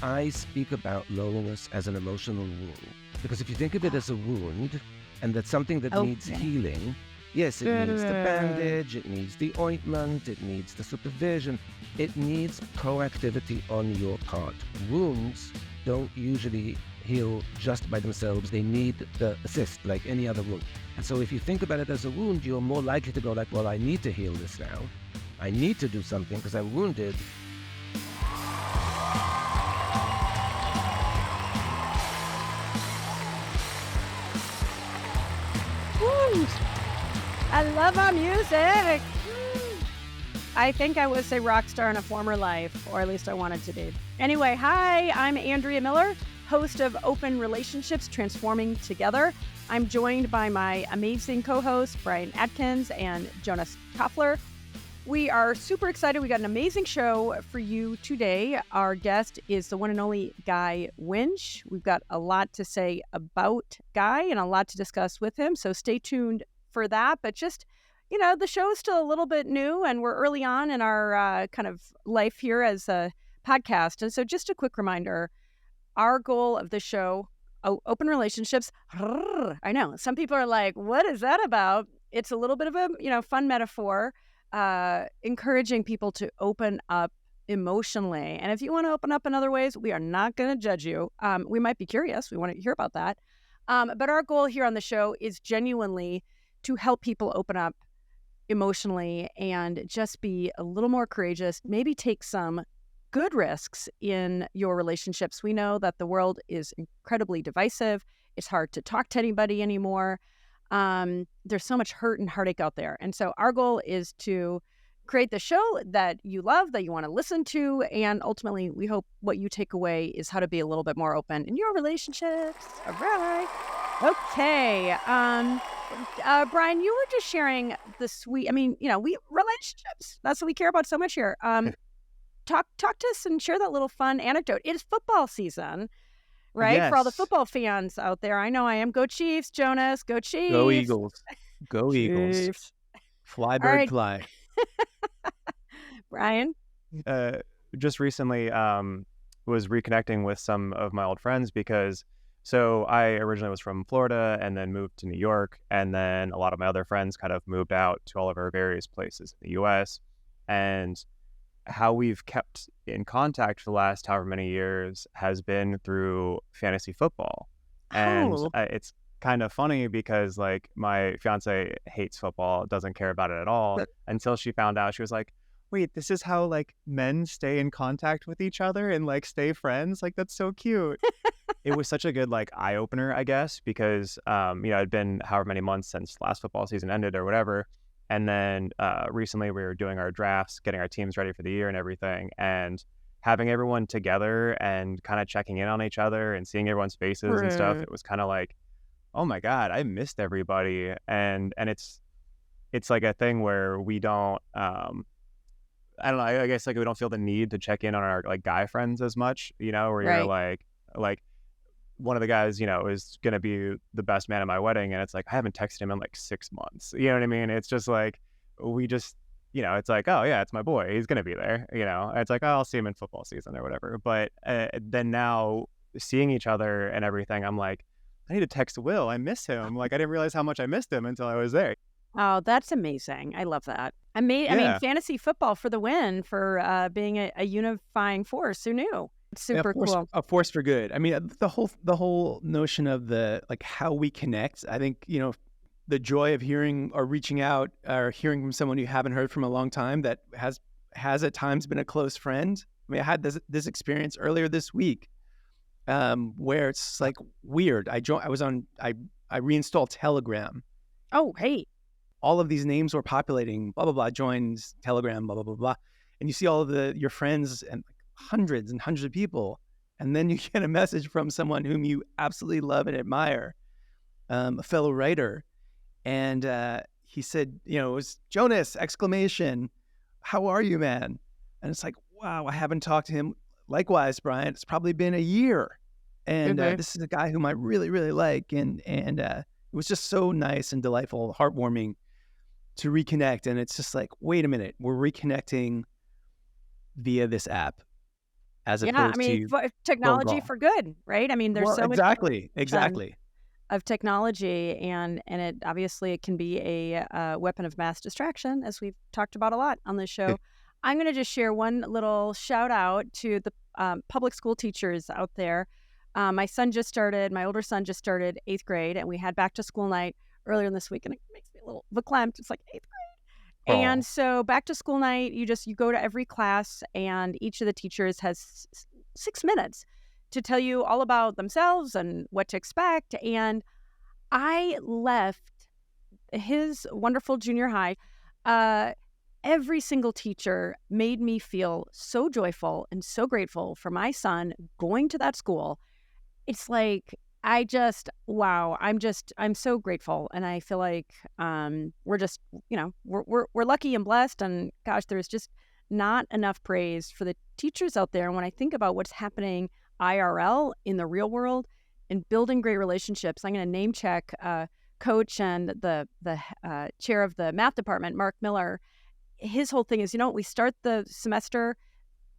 I speak about loneliness as an emotional wound. Because if you think of it as a wound, and that's something that needs healing, yes, it needs the bandage, it needs the ointment, it needs the supervision, it needs proactivity on your part. Wounds don't usually heal just by themselves. They need the assist like any other wound. And so if you think about it as a wound, you're more likely to go like, well, I need to heal this now. I need to do something because I'm wounded. Woo! I love our music. I think I was a rock star in a former life, or at least I wanted to be. Anyway, hi, I'm Andrea Miller, host of Open Relationships Transforming Together. I'm joined by my amazing co-hosts, Brian Atkins and Jonas Koffler. We are super excited. We got an amazing show for you today. Our guest is the one and only Guy Winch. We've got a lot to say about Guy and a lot to discuss with him, so stay tuned for that. But just, you know, the show is still a little bit new and we're early on in our kind of life here as a podcast. And so just a quick reminder, our goal of the show, open relationships. I know some people are like, what is that about? It's a little bit of a, fun metaphor, encouraging people to open up emotionally. And if you want to open up in other ways, we are not going to judge you. We might be curious. We want to hear about that. But our goal here on the show is genuinely to help people open up emotionally and just be a little more courageous, maybe take some good risks in your relationships. We know that the world is incredibly divisive. It's hard to talk to anybody anymore. There's so much hurt and heartache out there. And so our goal is to create the show that you love, that you want to listen to. And ultimately, we hope what you take away is how to be a little bit more open in your relationships. All right. Okay. Brian, you were just sharing the sweet, relationships. That's what we care about so much here. Talk to us and share that little fun anecdote. It is football season, right? Yes. For all the football fans out there. I know I am. Go Chiefs, Jonas. Go Chiefs. Go Eagles. Go Chiefs. Eagles. Fly, bird, right. fly. Brian? Just recently was reconnecting with some of my old friends because I originally was from Florida and then moved to New York. And then a lot of my other friends kind of moved out to all of our various places in the U.S. And how we've kept in contact for the last however many years has been through fantasy football. And it's kind of funny because like my fiance hates football, doesn't care about it at all until she found out. She was like, wait, this is how like men stay in contact with each other and like stay friends? Like, that's so cute. It was such a good like eye opener, I guess, because, it'd been however many months since last football season ended or whatever. And then recently we were doing our drafts, getting our teams ready for the year and everything, and having everyone together and kind of checking in on each other and seeing everyone's faces and stuff. It was kind of like, oh my God, I missed everybody. And it's like a thing where we don't, I don't know, I guess like we don't feel the need to check in on our like guy friends as much, where you're like one of the guys, is going to be the best man at my wedding. And it's like, I haven't texted him in like 6 months. You know what I mean? It's just like, we just, it's like, oh yeah, it's my boy. He's going to be there. It's like, oh, I'll see him in football season or whatever. But then now seeing each other and everything, I'm like, I need to text Will. I miss him. Like, I didn't realize how much I missed him until I was there. Oh, that's amazing. I love that. I mean, fantasy football for the win, for being a unifying force. Who knew? Super cool. A force for good. I mean, the whole notion of the like how we connect. I think the joy of hearing or reaching out or hearing from someone you haven't heard from a long time that has at times been a close friend. I mean, I had this experience earlier this week, where it's like weird. I reinstalled Telegram. Oh, hey. All of these names were populating. Blah blah blah. Joins Telegram. Blah blah blah blah. And you see all of your friends and hundreds and hundreds of people, and then you get a message from someone whom you absolutely love and admire, a fellow writer, and he said, it was Jonas! ! How are you, man? And it's like, wow, I haven't talked to him. Likewise, Brian, it's probably been a year, and this is a guy whom I really, really like, and it was just so nice and delightful, heartwarming to reconnect. And it's just like, wait a minute, we're reconnecting via this app. as Yeah, I opposed mean, to going technology wrong. for good, right? I mean, there's Well, so much exactly. of technology, and it obviously it can be a weapon of mass distraction, as we've talked about a lot on this show. I'm going to just share one little shout out to the public school teachers out there. My older son just started 8th grade, and we had back to school night earlier this week, and it makes me a little verklempt. It's like 8th grade. Oh. And so back to school night, you go to every class, and each of the teachers has 6 minutes to tell you all about themselves and what to expect. And I left his wonderful junior high. Every single teacher made me feel so joyful and so grateful for my son going to that school. It's like, wow, I'm so grateful. And I feel like we're just, we're lucky and blessed. And gosh, there's just not enough praise for the teachers out there. And when I think about what's happening IRL in the real world and building great relationships, I'm going to name check coach and the chair of the math department, Mark Miller. His whole thing is, we start the semester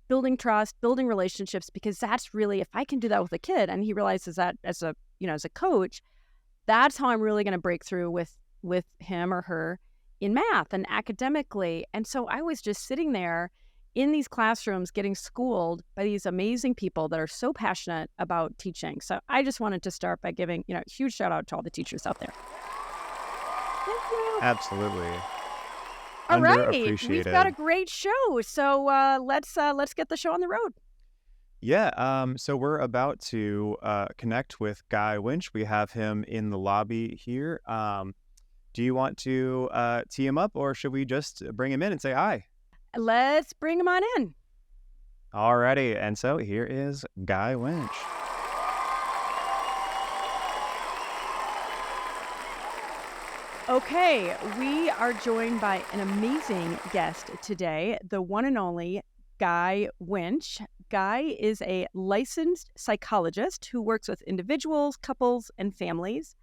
building trust, building relationships, because that's really, if I can do that with a kid, and he realizes that as a coach, that's how I'm really going to break through with him or her in math and academically. And so I was just sitting there in these classrooms getting schooled by these amazing people that are so passionate about teaching. So I just wanted to start by giving, a huge shout out to all the teachers out there. Thank you. Absolutely. All right, Underappreciated. we've got a great show. So let's get the show on the road. Yeah, so we're about to connect with Guy Winch. We have him in the lobby here. Do you want to tee him up, or should we just bring him in and say hi? Let's bring him on in. Alrighty, and so here is Guy Winch. Okay, we are joined by an amazing guest today, the one and only Guy Winch. Guy is a licensed psychologist who works with individuals, couples, and families.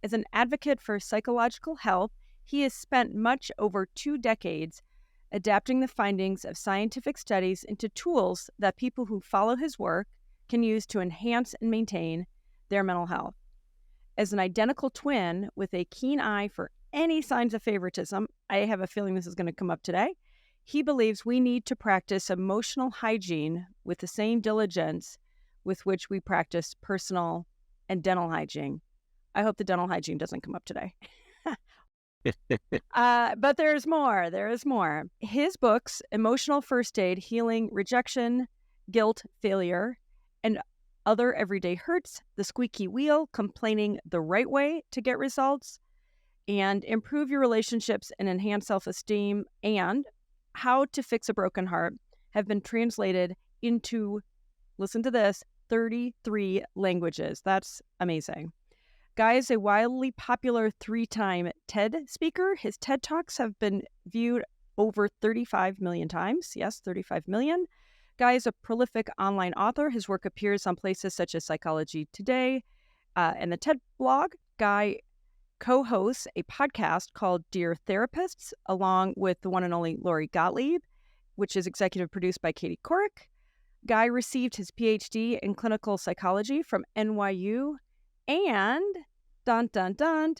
As an advocate for psychological health, he has spent much over 2 decades adapting the findings of scientific studies into tools that people who follow his work can use to enhance and maintain their mental health. As an identical twin with a keen eye for any signs of favoritism, I have a feeling this is going to come up today, he believes we need to practice emotional hygiene with the same diligence with which we practice personal and dental hygiene. I hope the dental hygiene doesn't come up today. But there's more. There is more. His books, Emotional First Aid, Healing Rejection, Guilt, Failure, and Other Everyday Hurts, The Squeaky Wheel, Complaining the Right Way to Get Results, and Improve Your Relationships and Enhance Self-Esteem, and How to Fix a Broken Heart, have been translated into, listen to this, 33 languages. That's amazing. Guy is a wildly popular 3-time TED speaker. His TED Talks have been viewed over 35 million times. Yes, 35 million. Guy is a prolific online author. His work appears on places such as Psychology Today and the TED blog. Guy co-hosts a podcast called Dear Therapists, along with the one and only Lori Gottlieb, which is executive produced by Katie Couric. Guy received his PhD in clinical psychology from NYU, and dun dun dun,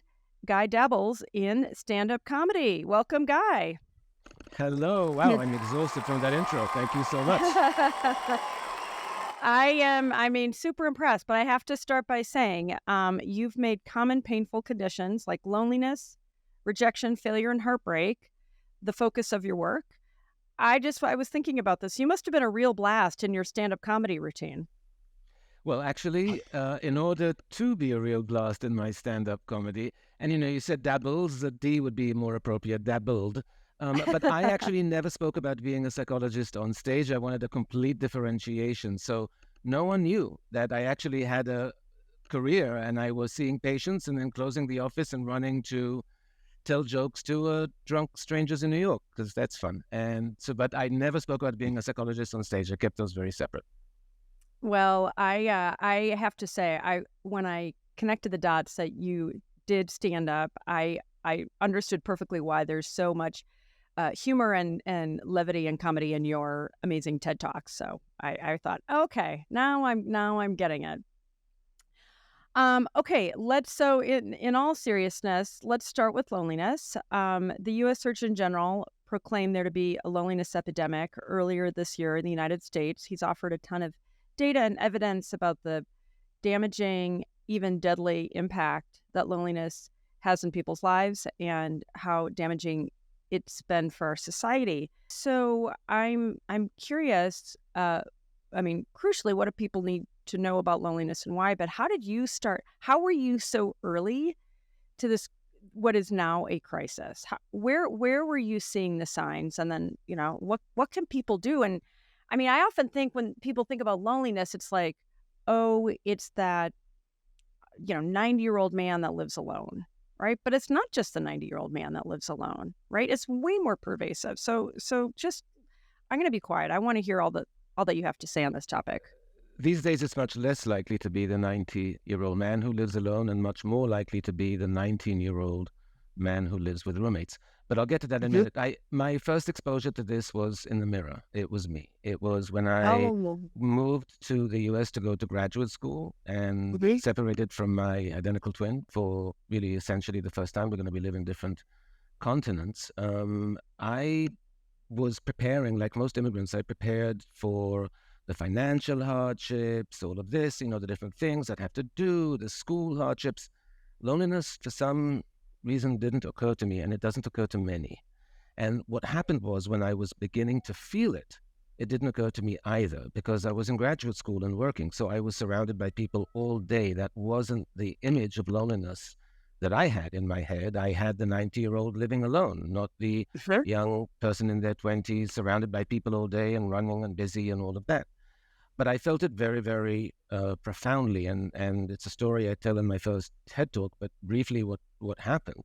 Guy dabbles in stand-up comedy. Welcome, Guy. Hello. Wow, I'm exhausted from that intro. Thank you so much. I am, super impressed, but I have to start by saying you've made common painful conditions like loneliness, rejection, failure, and heartbreak the focus of your work. I was thinking about this. You must have been a real blast in your stand-up comedy routine. Well, actually, in order to be a real blast in my stand-up comedy, and you said dabbles, the D would be more appropriate, dabbled. But I actually never spoke about being a psychologist on stage. I wanted a complete differentiation. So no one knew that I actually had a career, and I was seeing patients and then closing the office and running to tell jokes to drunk strangers in New York, because that's fun. And so, but I never spoke about being a psychologist on stage. I kept those very separate. Well, I have to say, when I connected the dots that you did stand up, I understood perfectly why there's so much humor and levity and comedy in your amazing TED Talks. So I thought, okay, now I'm getting it. Okay, so in all seriousness, let's start with loneliness. The U.S. Surgeon General proclaimed there to be a loneliness epidemic earlier this year in the United States. He's offered a ton of data and evidence about the damaging, even deadly impact that loneliness has in people's lives and how damaging it's been for our society. So I'm curious, crucially, what do people need to know about loneliness and why? But how did you start? How were you so early to this, what is now a crisis? Where were you seeing the signs? And then, what can people do? And I mean, I often think when people think about loneliness, it's like, oh, it's that, 90-year-old man that lives alone, right? But it's not just the 90-year-old man that lives alone, right? It's way more pervasive. So just, I'm going to be quiet. I want to hear all that you have to say on this topic. These days, it's much less likely to be the 90-year-old man who lives alone and much more likely to be the 19-year-old man who lives with roommates. But I'll get to that in a minute. My first exposure to this was in the mirror. It was me. It was when I moved to the U.S. to go to graduate school and separated from my identical twin for really essentially the first time. We're going to be living different continents. I was preparing, like most immigrants, I prepared for the financial hardships, all of this, the different things I'd have to do, the school hardships. Loneliness, for some reason, didn't occur to me, and it doesn't occur to many. And what happened was when I was beginning to feel it, it didn't occur to me either, because I was in graduate school and working, so I was surrounded by people all day. That wasn't the image of loneliness that I had in my head. I had the 90-year-old living alone, not the young person in their 20s surrounded by people all day and running and busy and all of that. But I felt it very, very profoundly, and it's a story I tell in my first TED Talk, but briefly what happened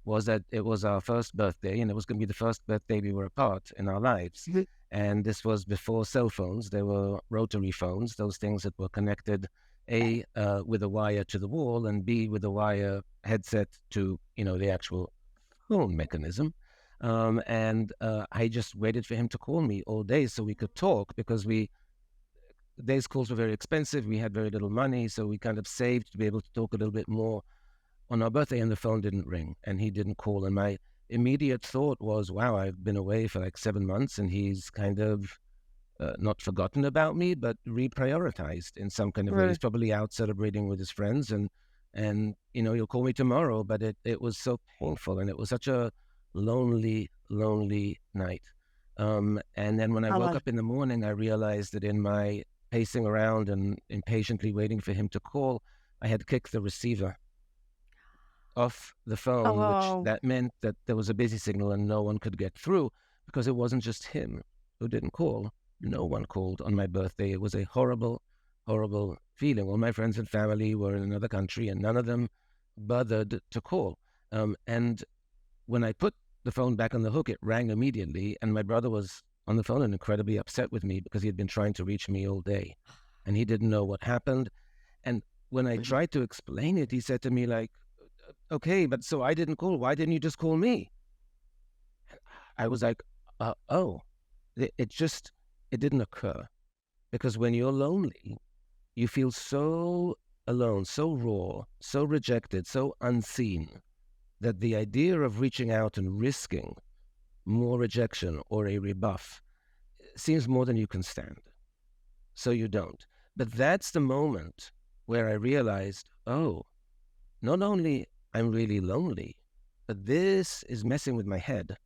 was that it was our first birthday, and it was going to be the first birthday we were apart in our lives. And this was before cell phones. There were rotary phones, those things that were connected, A, with a wire to the wall, and B, with a wire headset to, the actual phone mechanism. I just waited for him to call me all day so we could talk, because these calls were very expensive. We had very little money, so we kind of saved to be able to talk a little bit more on our birthday, and the phone didn't ring and he didn't call. And my immediate thought was, wow, I've been away for like 7 months and he's kind of not forgotten about me, but reprioritized in some kind of way. He's probably out celebrating with his friends and he'll call me tomorrow. But it was so painful, and it was such a lonely night. And then when I woke up in the morning, I realized that in my pacing around and impatiently waiting for him to call, I had kicked the receiver off the phone, which that meant that there was a busy signal and no one could get through, because it wasn't just him who didn't call. No one called on my birthday. It was a horrible, horrible feeling. All my friends and family were in another country and none of them bothered to call. And when I put the phone back on the hook, it rang immediately, and my brother was on the phone and incredibly upset with me because he had been trying to reach me all day and he didn't know what happened. And when I tried to explain it, he said to me like, okay, but so I didn't call. Why didn't you just call me? I was like, it didn't occur. Because when you're lonely, you feel so alone, so raw, so rejected, so unseen, that the idea of reaching out and risking more rejection or a rebuff seems more than you can stand. So you don't. But that's the moment where I realized, not only I'm really lonely, but this is messing with my head.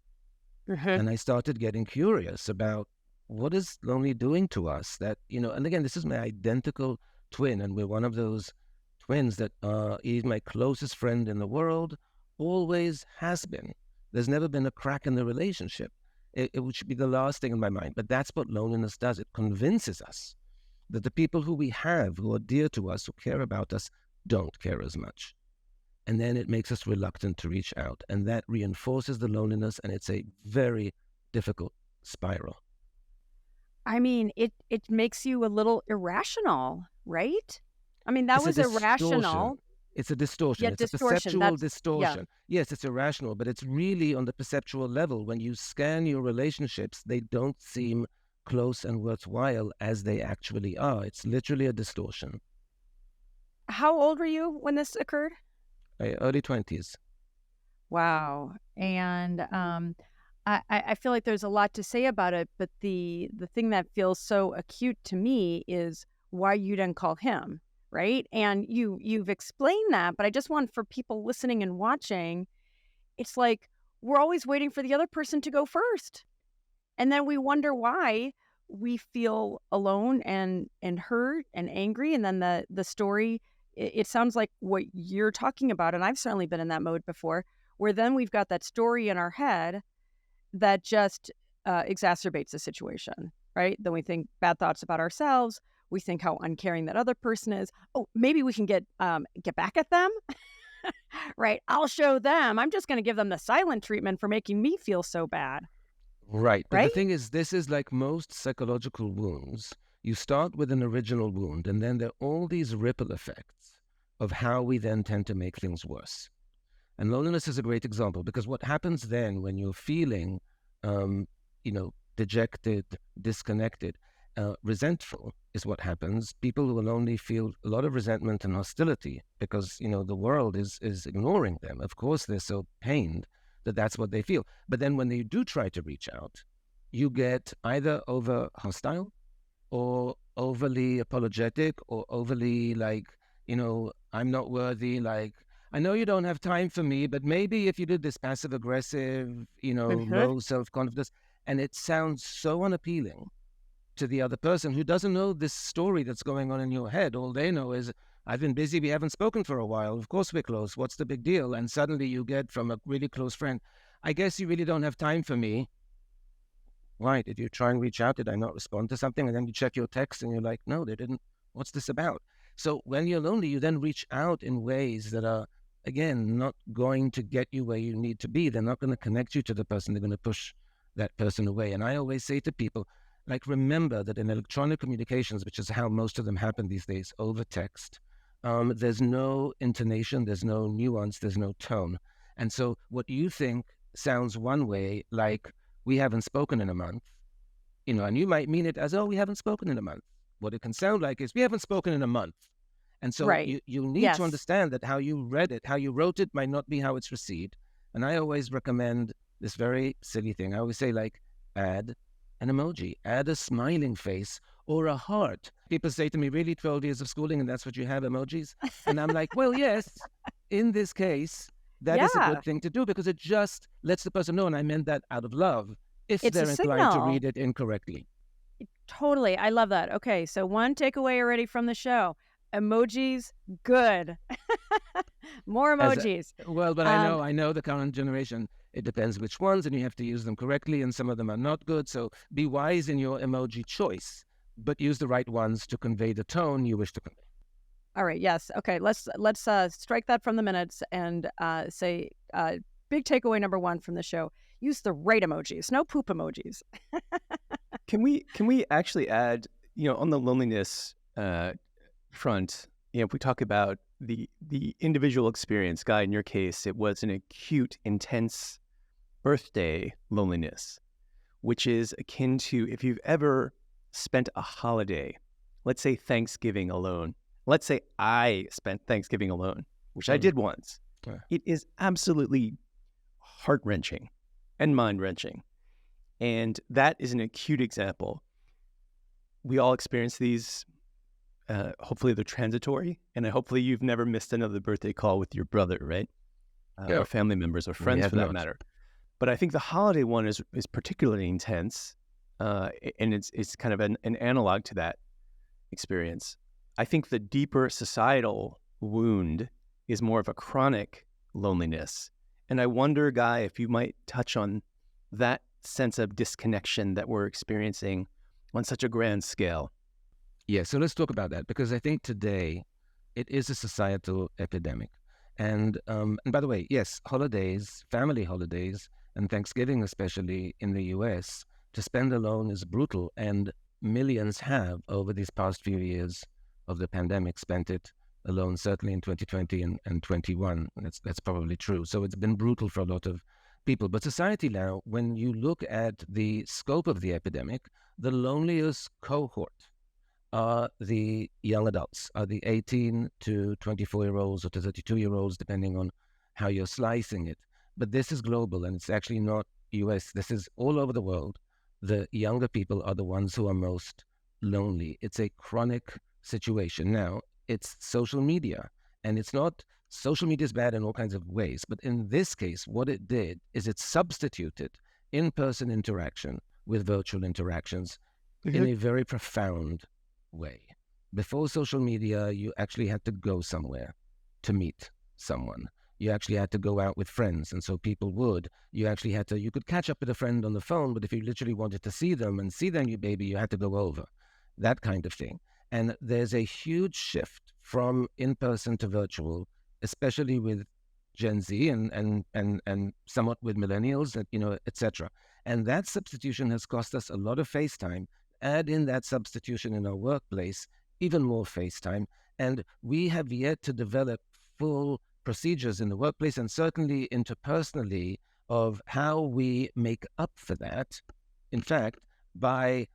And I started getting curious about what is lonely doing to us. That, and again, this is my identical twin, and we're one of those twins that he's my closest friend in the world, always has been. There's never been a crack in the relationship. It should be the last thing in my mind. But that's what loneliness does. It convinces us that the people who we have, who are dear to us, who care about us, don't care as much. And then it makes us reluctant to reach out. And that reinforces the loneliness, and it's a very difficult spiral. I mean, it makes you a little irrational, right? I mean, that was irrational. It's a distortion. Yeah, It's a distortion. perceptual distortion. Yes, it's irrational, but it's really on the perceptual level. When you scan your relationships, they don't seem close and worthwhile as they actually are. It's literally a distortion. How old were you when this occurred? Early 20s. Wow. And I feel like there's a lot to say about it, but the thing that feels so acute to me is why you didn't call him, right? And you've explained that, but I just want for people listening and watching, it's like we're always waiting for the other person to go first. And then we wonder why we feel alone and hurt and angry. And then the story, it sounds like what you're talking about, and I've certainly been in that mode before, where then we've got that story in our head that just exacerbates the situation, right? Then we think bad thoughts about ourselves. We think how uncaring that other person is. Oh, maybe we can get back at them, right? I'll show them. I'm just going to give them the silent treatment for making me feel so bad. Right. But Right? the thing is, this is like most psychological wounds. You start with an original wound, and then there are all these ripple effects of how we then tend to make things worse. And loneliness is a great example, because what happens then when you're feeling, dejected, disconnected, resentful is what happens. People who are lonely feel a lot of resentment and hostility because, the world is ignoring them. Of course, they're so pained that that's what they feel. But then when they do try to reach out, you get either over hostile or overly apologetic or overly I'm not worthy, I know you don't have time for me, but maybe if you did this passive aggressive, low self-confidence, and it sounds so unappealing to the other person who doesn't know this story that's going on in your head. All they know is, I've been busy, we haven't spoken for a while, of course we're close, what's the big deal? And suddenly you get from a really close friend, I guess you really don't have time for me. Why? Did you try and reach out? Did I not respond to something? And then you check your text and you're like, no, they didn't. What's this about? So when you're lonely, you then reach out in ways that are, again, not going to get you where you need to be. They're not going to connect you to the person. They're going to push that person away. And I always say to people, remember that in electronic communications, which is how most of them happen these days, over text, there's no intonation, there's no nuance, there's no tone. And so what you think sounds one way, like we haven't spoken in a month, and you might mean it as, oh, we haven't spoken in a month. What it can sound like is, we haven't spoken in a month. And so Right. you need to understand that how you read it, how you wrote it might not be how it's received. And I always recommend this very silly thing. I always say, add an emoji, add a smiling face or a heart. People say to me, really, 12 years of schooling and that's what you have, emojis? And I'm like, well, yes, in this case, that is a good thing to do, because it just lets the person know, and I meant that out of love, if It's a they're inclined to signal. read it incorrectly. Totally. I love that. Okay, so one takeaway already from the show. Emojis, good. More emojis. But I know the current generation, it depends which ones, and you have to use them correctly, and some of them are not good. So be wise in your emoji choice, but use the right ones to convey the tone you wish to convey. All right. Yes. Okay. Let's strike that from the minutes and say big takeaway number one from the show: use the right emojis, no poop emojis. Can we actually add, on the loneliness front, if we talk about the individual experience, Guy, in your case, it was an acute, intense birthday loneliness, which is akin to if you've ever spent a holiday, let's say Thanksgiving alone. Let's say I spent Thanksgiving alone, which I did once. Yeah. It is absolutely heart-wrenching and mind-wrenching. And that is an acute example. We all experience these. Hopefully they're transitory. And hopefully you've never missed another birthday call with your brother, right? Or family members or friends for that matter. But I think the holiday one is particularly intense. And it's kind of an analog to that experience. I think the deeper societal wound is more of a chronic loneliness. And I wonder, Guy, if you might touch on that sense of disconnection that we're experiencing on such a grand scale. Yeah, so let's talk about that, because I think today it is a societal epidemic. And by the way, yes, holidays, family holidays, and Thanksgiving especially in the US, to spend alone is brutal. And millions have, over these past few years of the pandemic, spent it alone, certainly in 2020 and 21. That's probably true. So it's been brutal for a lot of people. But society now, when you look at the scope of the epidemic, the loneliest cohort are the young adults, are the 18 to 24-year-olds or to 32-year-olds, depending on how you're slicing it. But this is global, and it's actually not US. This is all over the world. The younger people are the ones who are most lonely. It's a chronic situation. Now, it's social media, and it's not, social media is bad in all kinds of ways, but in this case, what it did is it substituted in-person interaction with virtual interactions in a very profound way. Before social media, you actually had to go somewhere to meet someone. You actually had to go out with friends, and so people would. You could catch up with a friend on the phone, but if you literally wanted to see them and see their new baby, you had to go over. That kind of thing. And there's a huge shift from in-person to virtual, especially with Gen Z and somewhat with millennials, etc. And that substitution has cost us a lot of FaceTime. Add in that substitution in our workplace, even more FaceTime. And we have yet to develop full procedures in the workplace and certainly interpersonally of how we make up for that. In fact, by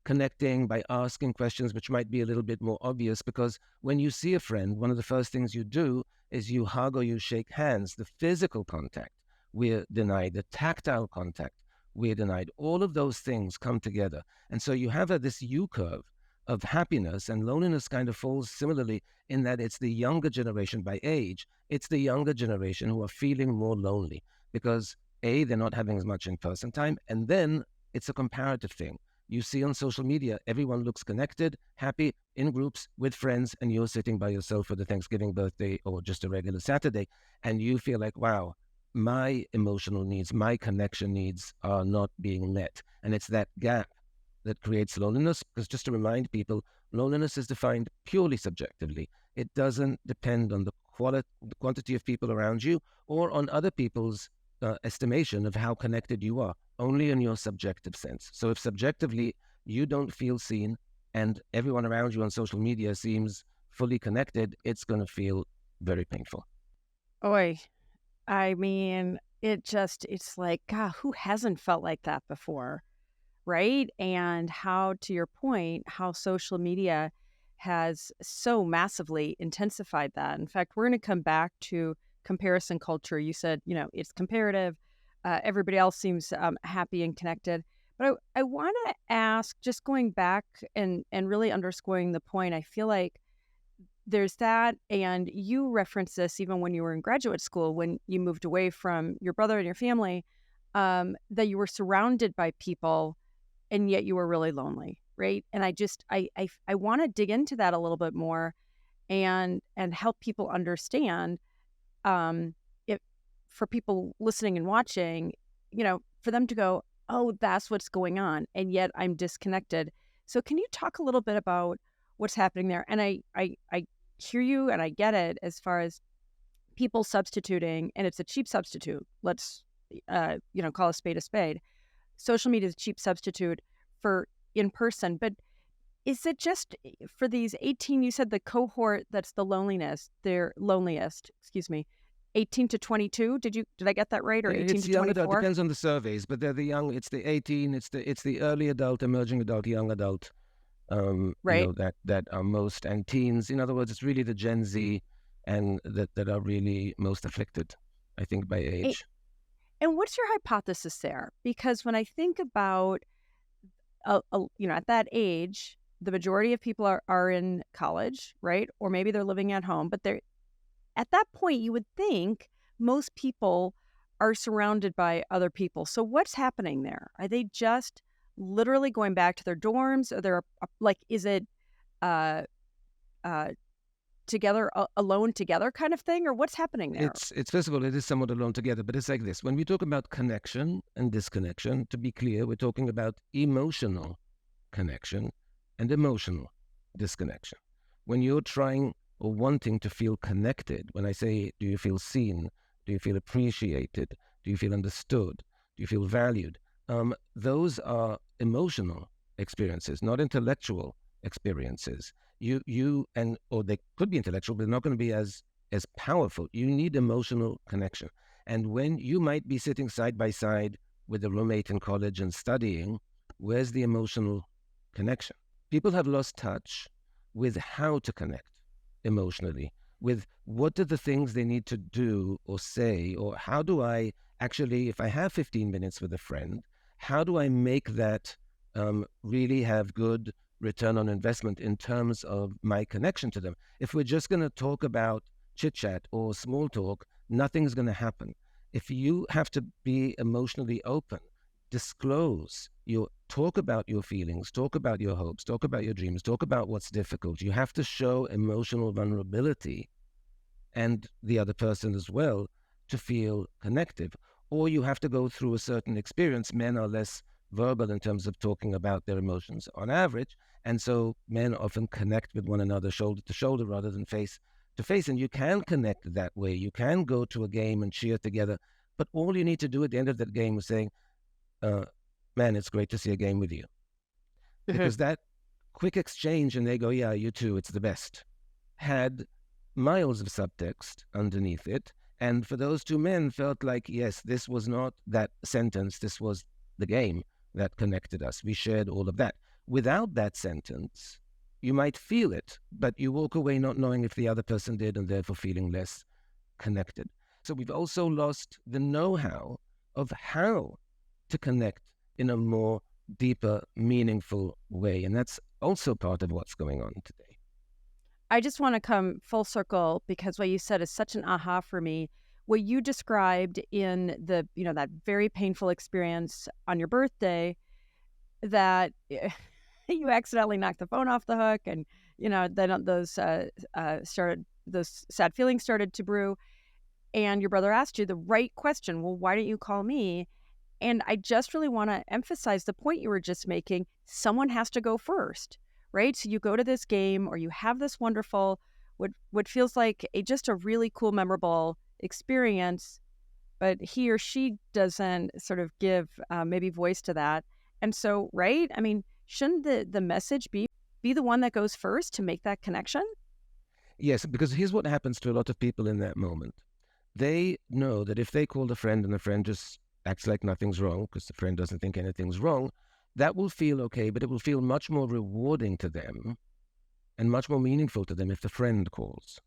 connecting, by asking questions, which might be a little bit more obvious, because when you see a friend, one of the first things you do is you hug or you shake hands. The physical contact, we're denied. The tactile contact, we're denied. All of those things come together. And so you have this U-curve of happiness, and loneliness kind of falls similarly in that it's the younger generation by age. It's the younger generation who are feeling more lonely because A, they're not having as much in-person time, and then it's a comparative thing. You see on social media, everyone looks connected, happy, in groups, with friends, and you're sitting by yourself for the Thanksgiving birthday or just a regular Saturday, and you feel like, wow, my emotional needs, my connection needs are not being met. And it's that gap that creates loneliness, because just to remind people, loneliness is defined purely subjectively. It doesn't depend on the quantity of people around you or on other people's estimation of how connected you are, only in your subjective sense. So if subjectively you don't feel seen and everyone around you on social media seems fully connected, it's going to feel very painful. Oy. I mean, it's like, God, who hasn't felt like that before, right? And how, to your point, how social media has so massively intensified that. In fact, we're going to come back to comparison culture. You said, it's comparative. Everybody else seems happy and connected. But I want to ask, just going back and really underscoring the point, I feel like there's that, and you referenced this even when you were in graduate school, when you moved away from your brother and your family, that you were surrounded by people, and yet you were really lonely, right? And I want to dig into that a little bit more, and help people understand, if for people listening and watching, for them to go, oh, that's what's going on, and yet I'm disconnected. So can you talk a little bit about what's happening there? And I hear you, and I get it as far as people substituting, and it's a cheap substitute. Let's, call a spade a spade. Social media is a cheap substitute for in person, but is it just for these 18? You said the cohort that's the loneliest, 18 to 22. Did I get that right? Or 18 it's to young 24? Adult, depends on the surveys, but they're the young. It's the 18. It's the early adult, emerging adult, young adult. Right. That are most, and teens. In other words, it's really the Gen Z and that are really most afflicted, I think, by age. And what's your hypothesis there? Because when I think about, at that age, the majority of people are in college, right? Or maybe they're living at home, but they're at that point, you would think most people are surrounded by other people. So what's happening there? Are they just literally going back to their dorms? Or they're is it together, alone together kind of thing? Or what's happening there? It's first of all, it is somewhat alone together, but it's like this. When we talk about connection and disconnection, to be clear, we're talking about emotional connection and emotional disconnection. When you're trying or wanting to feel connected, when I say, do you feel seen? Do you feel appreciated? Do you feel understood? Do you feel valued? Those are emotional experiences, not intellectual experiences. or they could be intellectual, but they're not going to be as powerful. You need emotional connection. And when you might be sitting side by side with a roommate in college and studying, where's the emotional connection? People have lost touch with how to connect emotionally, with what are the things they need to do or say, or how do I actually, if I have 15 minutes with a friend, how do I make that really have good return on investment in terms of my connection to them? If we're just going to talk about chit chat or small talk, nothing's going to happen. If you have to be emotionally open, disclose talk about your feelings, talk about your hopes, talk about your dreams, talk about what's difficult. You have to show emotional vulnerability and the other person as well to feel connective. Or you have to go through a certain experience. Men are less verbal in terms of talking about their emotions on average. And so men often connect with one another shoulder to shoulder rather than face to face. And you can connect that way. You can go to a game and cheer together. But all you need to do at the end of that game is saying, man, it's great to see a game with you. Because that quick exchange, and they go, yeah, you too, it's the best, had miles of subtext underneath it. And for those two men, felt like, yes, this was not that sentence, this was the game that connected us. We shared all of that. Without that sentence, you might feel it, but you walk away not knowing if the other person did, and therefore feeling less connected. So we've also lost the know-how of how to connect in a more deeper, meaningful way. And that's also part of what's going on today. I just want to come full circle because what you said is such an aha for me. What you described in the, that very painful experience on your birthday, that you accidentally knocked the phone off the hook, and then those sad feelings started to brew, and your brother asked you the right question. Well, why don't you call me? And I just really want to emphasize the point you were just making. Someone has to go first, right? So you go to this game, or you have this wonderful, what feels like just a really cool, memorable experience, but he or she doesn't sort of give maybe voice to that. And so, right? I mean, shouldn't the message be the one that goes first to make that connection? Yes, because here's what happens to a lot of people in that moment. They know that if they call a friend and the friend just acts like nothing's wrong because the friend doesn't think anything's wrong, that will feel okay, but it will feel much more rewarding to them and much more meaningful to them if the friend calls,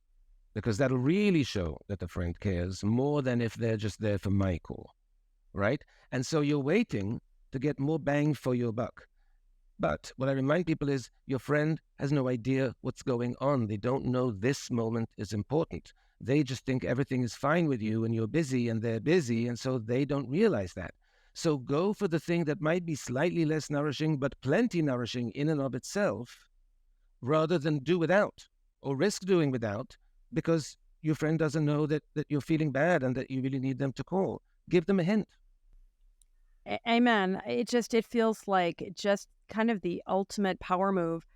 because that'll really show that the friend cares more than if they're just there for my call, right? And so you're waiting to get more bang for your buck. But what I remind people is your friend has no idea what's going on. They don't know this moment is important. They just think everything is fine with you and you're busy and they're busy, and so they don't realize that. So go for the thing that might be slightly less nourishing, but plenty nourishing in and of itself, rather than do without or risk doing without because your friend doesn't know that you're feeling bad and that you really need them to call. Give them a hint. Amen. It feels like just kind of the ultimate power move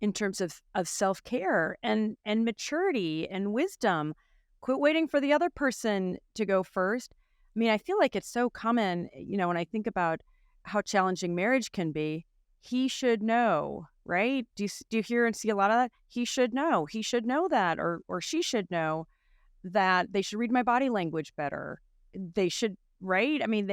in terms of self-care and maturity and wisdom. Quit waiting for the other person to go first. I mean, I feel like it's so common, when I think about how challenging marriage can be. He should know, right? Do you hear and see a lot of that? He should know. He should know that, or she should know that they should read my body language better. They should, right? I mean,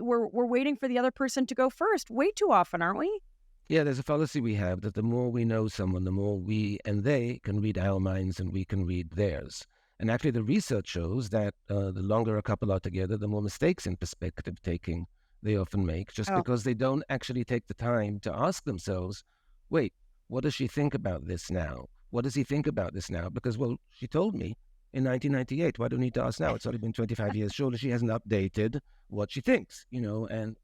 we're waiting for the other person to go first way too often, aren't we? Yeah, there's a fallacy we have that the more we know someone, the more we and they can read our minds and we can read theirs. And actually, the research shows that the longer a couple are together, the more mistakes in perspective taking they often make, just because they don't actually take the time to ask themselves, wait, what does she think about this now? What does he think about this now? Because, well, she told me in 1998. Why do we need to ask now? It's already been 25 years. Surely she hasn't updated what she thinks, and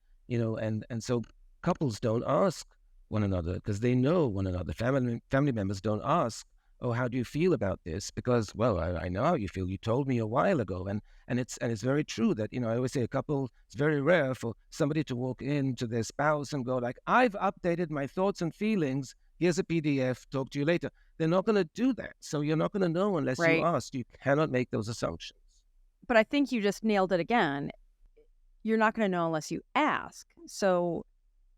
so couples don't ask one another because they know one another. Family members don't ask, oh, how do you feel about this? Because, well, I know how you feel. You told me a while ago. And it's very true that, I always say a couple, it's very rare for somebody to walk into their spouse and go like, I've updated my thoughts and feelings. Here's a PDF. Talk to you later. They're not going to do that. So you're not going to know unless you ask. You cannot make those assumptions. But I think you just nailed it again. You're not going to know unless you ask. So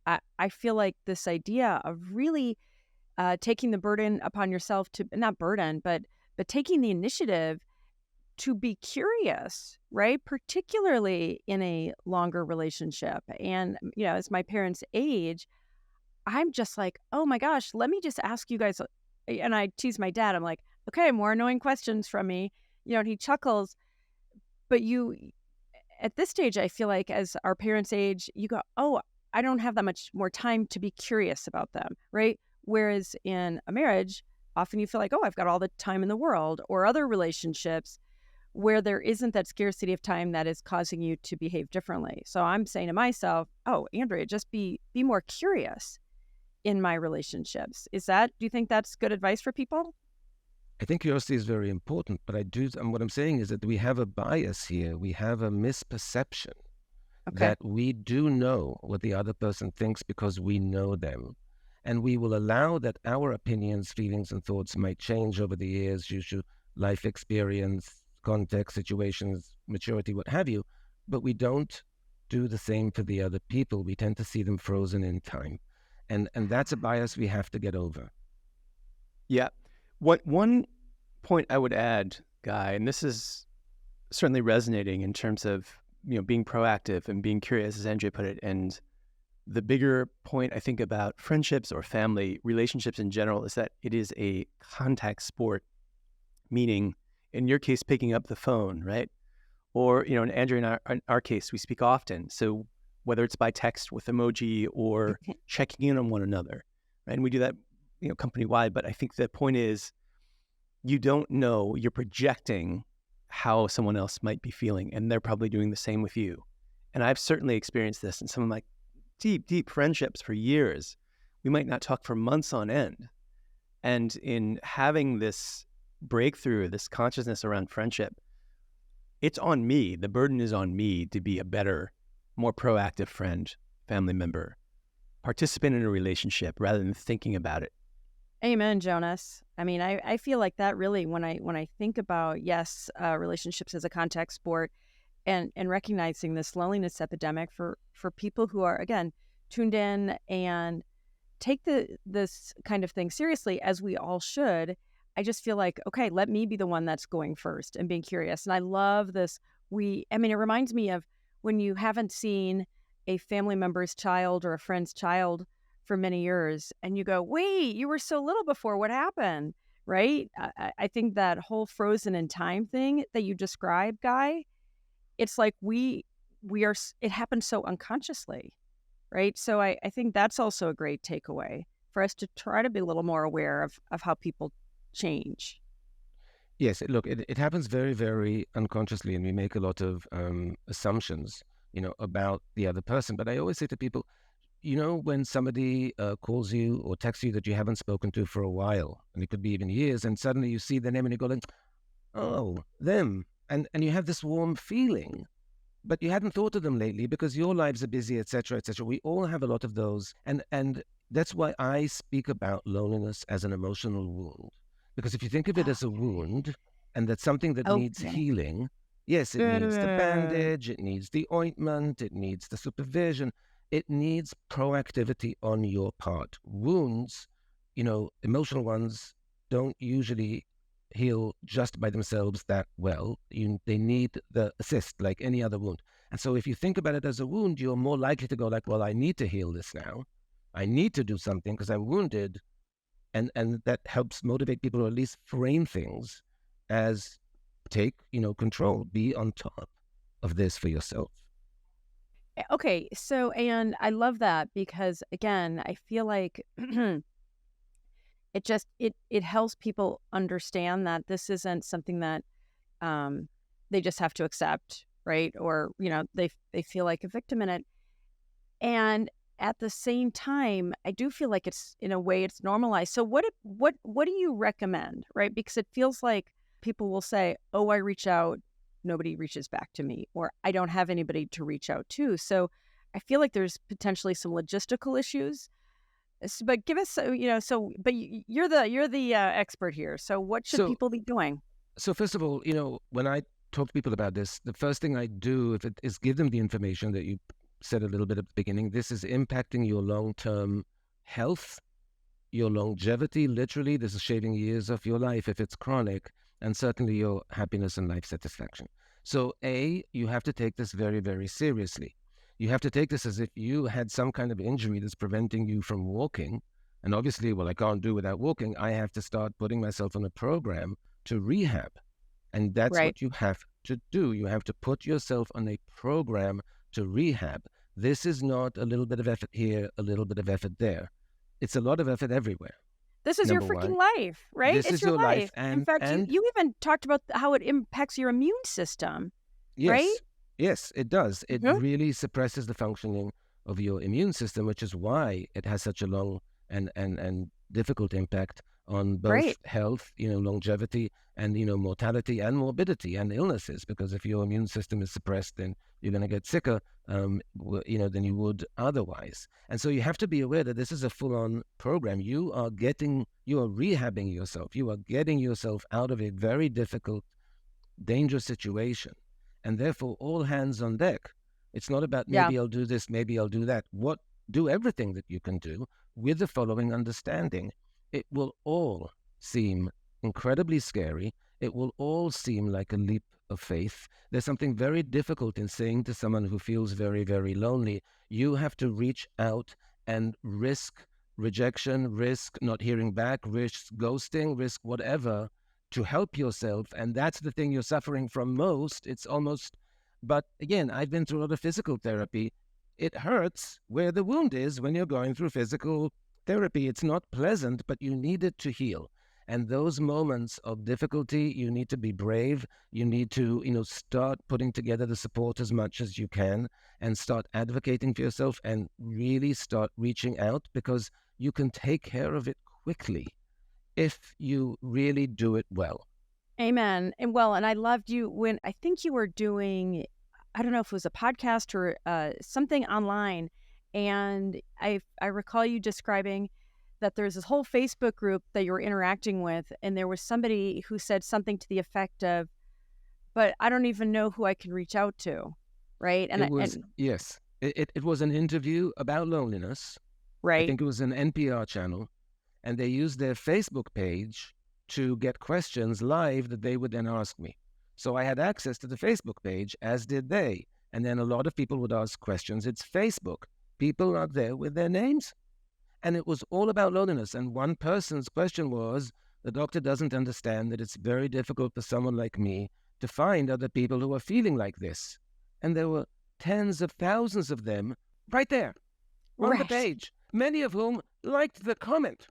I feel like this idea of really taking the burden upon yourself to, not burden, but taking the initiative to be curious, right? Particularly in a longer relationship. And, as my parents age, I'm just like, oh my gosh, let me just ask you guys. And I tease my dad. I'm like, okay, more annoying questions from me. And he chuckles. But at this stage, I feel like as our parents age, you go, oh, I don't have that much more time to be curious about them, right? Whereas in a marriage, often you feel like, oh, I've got all the time in the world, or other relationships where there isn't that scarcity of time that is causing you to behave differently. So I'm saying to myself, oh, Andrea, just be more curious in my relationships. Do you think that's good advice for people? I think curiosity is very important, but what I'm saying is that we have a bias here. We have a misperception that we do know what the other person thinks because we know them. And we will allow that our opinions, feelings, and thoughts might change over the years due to life experience, context, situations, maturity, what have you, but we don't do the same for the other people. We tend to see them frozen in time. And that's a bias we have to get over. Yeah. One point I would add, Guy, and this is certainly resonating in terms of, being proactive and being curious, as Andrea put it, and the bigger point I think about friendships or family relationships in general is that it is a contact sport, meaning in your case, picking up the phone, right? Or, in Andrea and our case, we speak often. So whether it's by text with emoji or checking in on one another, right? And we do that, company-wide. But I think the point is you don't know, you're projecting how someone else might be feeling, and they're probably doing the same with you. And I've certainly experienced this in some of my deep, deep friendships for years. We might not talk for months on end. And in having this breakthrough, this consciousness around friendship, it's on me. The burden is on me to be a better, more proactive friend, family member, participant in a relationship rather than thinking about it. Amen, Jonas. I mean, I feel like that really, when I think about, yes, relationships as a contact sport, and recognizing this loneliness epidemic for people who are, again, tuned in and take this kind of thing seriously, as we all should. I just feel like, okay, let me be the one that's going first and being curious. And I love this. It reminds me of when you haven't seen a family member's child or a friend's child for many years, and you go, wait, you were so little before, what happened? Right? I think that whole frozen in time thing that you described, Guy, it's like we are, it happens so unconsciously, right? So I think that's also a great takeaway for us to try to be a little more aware of how people change. Yes, look, it happens very, very unconsciously, and we make a lot of assumptions, about the other person. But I always say to people, when somebody calls you or texts you that you haven't spoken to for a while, and it could be even years, and suddenly you see their name and you go like, oh, them. And you have this warm feeling, but you hadn't thought of them lately because your lives are busy, etc., etc. We all have a lot of those. And that's why I speak about loneliness as an emotional wound. Because if you think of it as a wound, and that's something that needs healing, yes, it needs the bandage, it needs the ointment, it needs the supervision, it needs proactivity on your part. Wounds, emotional ones, don't usually heal just by themselves that well. They need the assist like any other wound. And so if you think about it as a wound, you're more likely to go like, well, I need to heal this now. I need to do something because I'm wounded. And that helps motivate people to at least frame things as take, control, be on top of this for yourself. Okay, so, and I love that because, again, I feel like it helps people understand that this isn't something that they just have to accept, right? Or, they feel like a victim in it. And at the same time, I do feel like it's, in a way, it's normalized. So what do you recommend, right? Because it feels like people will say, oh, I reach out, nobody reaches back to me, or I don't have anybody to reach out to. So I feel like there's potentially some logistical issues. But give us, but you're the expert here. So what should people be doing? So first of all, when I talk to people about this, the first thing I do is give them the information that you said a little bit at the beginning. This is impacting your long-term health your longevity, literally, this is shaving years of your life if it's chronic, and certainly your happiness and life satisfaction. So you have to take this very, very seriously. You have to take this as if you had some kind of injury that's preventing you from walking. And obviously, well, I can't do without walking. I have to start putting myself on a program to rehab. And that's Right. what you have to do. You have to put yourself on a program to rehab. This is not a little bit of effort here, a little bit of effort there. It's a lot of effort everywhere. This is your Number freaking one. life, right? This It's is your your life. In fact, you even talked about how it impacts your immune system, right? Yes, yes, it does. It Mhm. really suppresses the functioning of your immune system, which is why it has such a long and difficult impact on both Right. health, longevity, and mortality and morbidity and illnesses. Because if your immune system is suppressed, then you're going to get sicker, than you would otherwise. And so you have to be aware that this is a full-on program. You are rehabbing yourself. You are getting yourself out of a very difficult, dangerous situation. And therefore, all hands on deck. It's not about Yeah. maybe I'll do this, maybe I'll do that. Do everything that you can do with the following understanding. It will all seem incredibly scary. It will all seem like a leap of faith. There's something very difficult in saying to someone who feels very, very lonely, you have to reach out and risk rejection, risk not hearing back, risk ghosting, risk whatever to help yourself. And that's the thing you're suffering from most. It's almost, but again, I've been through a lot of physical therapy. It hurts where the wound is when you're going through physical therapy. It's not pleasant, but you need it to heal. And those moments of difficulty, you need to be brave. You need to, start putting together the support as much as you can and start advocating for yourself and really start reaching out, because you can take care of it quickly if you really do it well. Amen. And I loved you when I think you were doing, I don't know if it was a podcast or something online. And I recall you describing that there's this whole Facebook group that you were interacting with. And there was somebody who said something to the effect of, but I don't even know who I can reach out to. Right. Yes. It was an interview about loneliness. Right. I think it was an NPR channel. And they used their Facebook page to get questions live that they would then ask me. So I had access to the Facebook page, as did they. And then a lot of people would ask questions. It's Facebook. People are there with their names. And it was all about loneliness. And one person's question was, the doctor doesn't understand that it's very difficult for someone like me to find other people who are feeling like this. And there were tens of thousands of them right there on the page, many of whom liked the comment.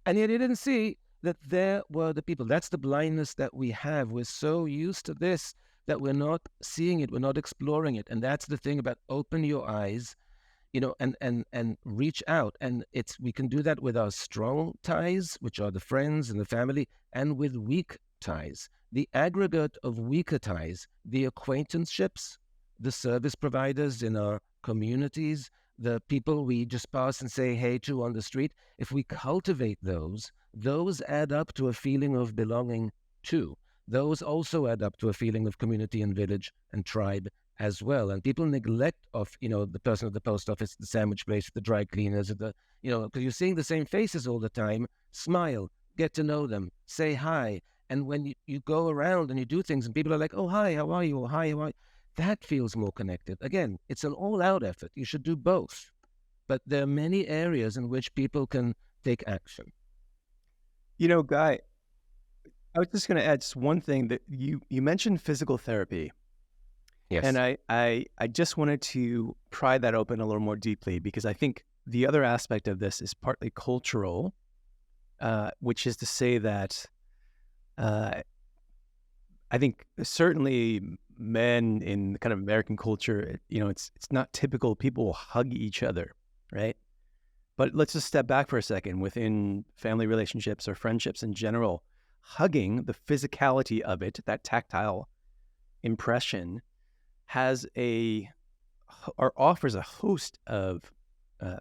And yet he didn't see that there were the people. That's the blindness that we have. We're so used to this that we're not seeing it. We're not exploring it. And that's the thing about open your eyes, and reach out. And we can do that with our strong ties, which are the friends and the family, and with weak ties. The aggregate of weaker ties, the acquaintanceships, the service providers in our communities, the people we just pass and say hey to on the street, if we cultivate those add up to a feeling of belonging to. Those also add up to a feeling of community and village and tribe as well. And people neglect the person at the post office, the sandwich place, the dry cleaners, because you're seeing the same faces all the time. Smile, get to know them, say hi. And when you go around and you do things and people are like, oh, hi, how are you? Or hi, how are you? That feels more connected. Again, it's an all-out effort. You should do both. But there are many areas in which people can take action. Guy, I was just going to add just one thing that you mentioned physical therapy. Yes. And I just wanted to pry that open a little more deeply, because I think the other aspect of this is partly cultural, which is to say that I think certainly men in kind of American culture, it's not typical. People will hug each other, right? But let's just step back for a second. Within family relationships or friendships in general, hugging, the physicality of it, that tactile impression, offers a host of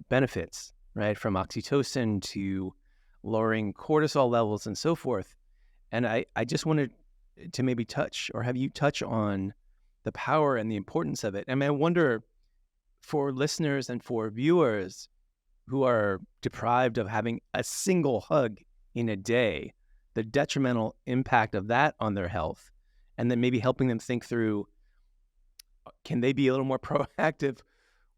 benefits, right? From oxytocin to lowering cortisol levels and so forth. And I just wanted to maybe touch, or have you touch on the power and the importance of it. And I wonder, for listeners and for viewers, who are deprived of having a single hug in a day, the detrimental impact of that on their health, and then maybe helping them think through, can they be a little more proactive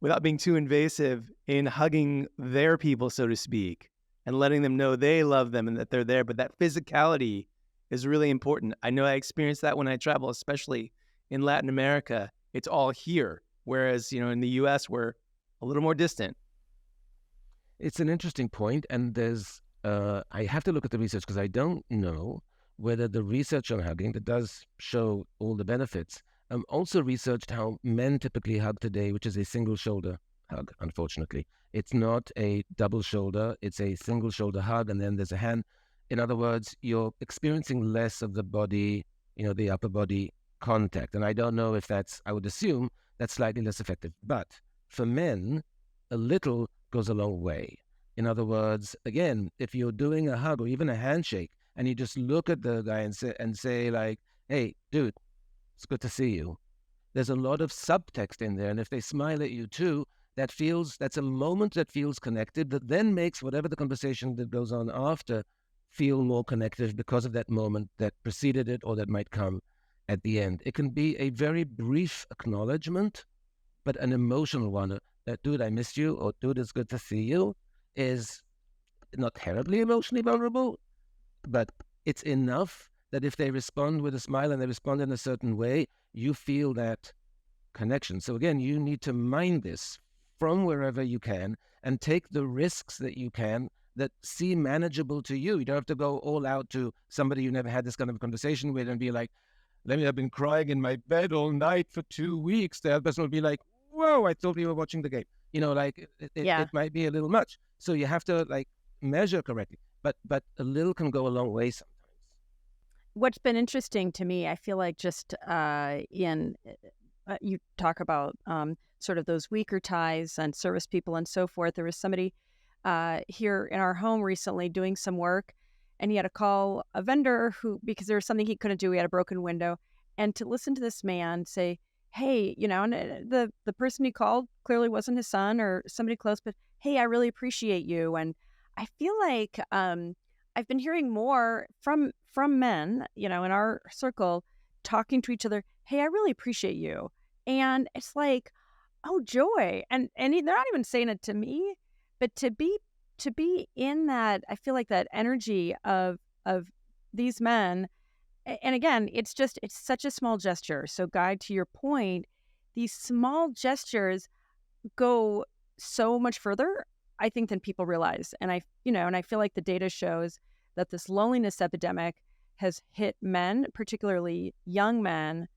without being too invasive in hugging their people, so to speak, and letting them know they love them and that they're there. But that physicality is really important. I know I experienced that when I travel, especially in Latin America. It's all here, whereas, in the US, we're a little more distant. It's an interesting point, and there's I have to look at the research because I don't know whether the research on hugging that does show all the benefits also researched how men typically hug today, which is a single shoulder hug, unfortunately. It's not a double shoulder, it's a single shoulder hug, and then there's a hand. In other words, you're experiencing less of the body, the upper body contact. And I don't know if I would assume that's slightly less effective. But for men, a little goes a long way. In other words, again, if you're doing a hug or even a handshake and you just look at the guy and say like, hey, dude, it's good to see you. There's a lot of subtext in there. And if they smile at you too, that's a moment that feels connected, that then makes whatever the conversation that goes on after feel more connected because of that moment that preceded it or that might come at the end. It can be a very brief acknowledgement, but an emotional one. That, dude, I missed you, or dude, it's good to see you, is not terribly emotionally vulnerable, but it's enough that if they respond with a smile and they respond in a certain way, you feel that connection. So again, you need to mind this from wherever you can and take the risks that you can that seem manageable to you. You don't have to go all out to somebody you never had this kind of conversation with and be like, let me have been crying in my bed all night for 2 weeks. The other person will be like, whoa, I thought we were watching the game. It might be a little much. So you have to measure correctly. But a little can go a long way sometimes. What's been interesting to me, I feel like just you talk about sort of those weaker ties and service people and so forth. There was somebody here in our home recently doing some work, and he had to call a vendor because there was something he couldn't do. He had a broken window, and to listen to this man say, hey, and the person he called clearly wasn't his son or somebody close, but hey, I really appreciate you. And I feel like I've been hearing more from men, in our circle, talking to each other, hey, I really appreciate you. And it's like, oh, joy. And they're not even saying it to me, but to be in that, I feel like that energy of these men. And again, it's such a small gesture. So, Guy, to your point, these small gestures go so much further, I think, than people realize. And I feel like the data shows that this loneliness epidemic has hit men, particularly young men,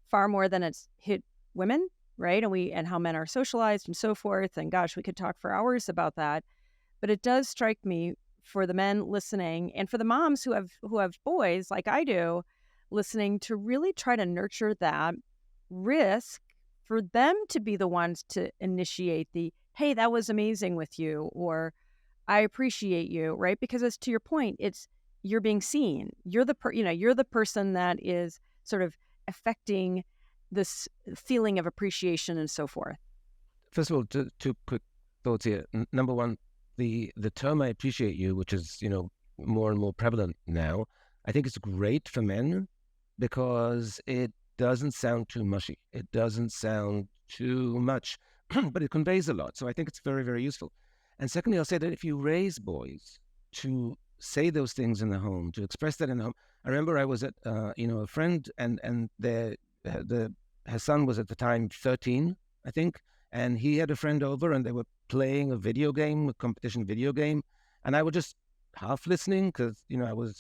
far more than it's hit women, right? And how men are socialized and so forth. And gosh, we could talk for hours about that. But it does strike me, for the men listening and for the moms who have boys like I do listening, to really try to nurture that risk for them to be the ones to initiate the, hey, that was amazing with you, or I appreciate you, right? Because as to your point, it's you're being seen. You're you're the person that is sort of affecting this feeling of appreciation and so forth. First of all, two quick thoughts here. Number one, the term "I appreciate you," which is more and more prevalent now, I think it's great for men because it doesn't sound too mushy. It doesn't sound too much, but it conveys a lot. So I think it's very, very useful. And secondly, I'll say that if you raise boys to say those things in the home, to express that in the home. I remember I was at a friend, and her son was at the time 13, I think, and he had a friend over, and they were playing a competition video game, and I was just half listening because I was,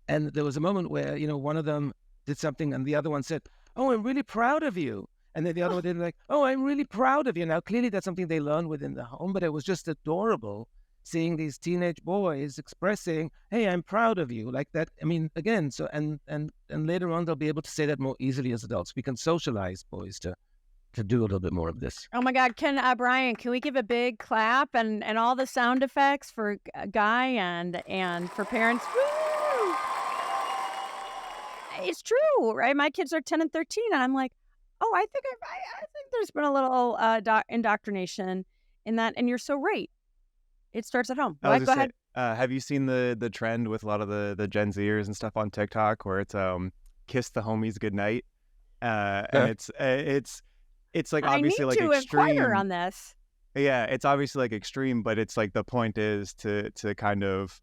and there was a moment where one of them did something, and the other one said, "Oh, I'm really proud of you," and then the other one did like, "Oh, I'm really proud of you." Now, clearly, that's something they learn within the home, but it was just adorable seeing these teenage boys expressing, "Hey, I'm proud of you," like that. I mean, again, so and later on they'll be able to say that more easily as adults. We can socialize boys to do a little bit more of this. Oh my God, Brian, can we give a big clap and all the sound effects for Guy and for parents? Woo! It's true, right? My kids are 10 and 13, and I'm like, oh, I think there's been a little indoctrination in that. And you're so right. It starts at home. I was Go just ahead. have you seen the trend with a lot of the Gen Zers and stuff on TikTok where it's kiss the homies goodnight, and it's like I need obviously like to inquire extreme. on this. Yeah, it's obviously like extreme, but it's like the point is to kind of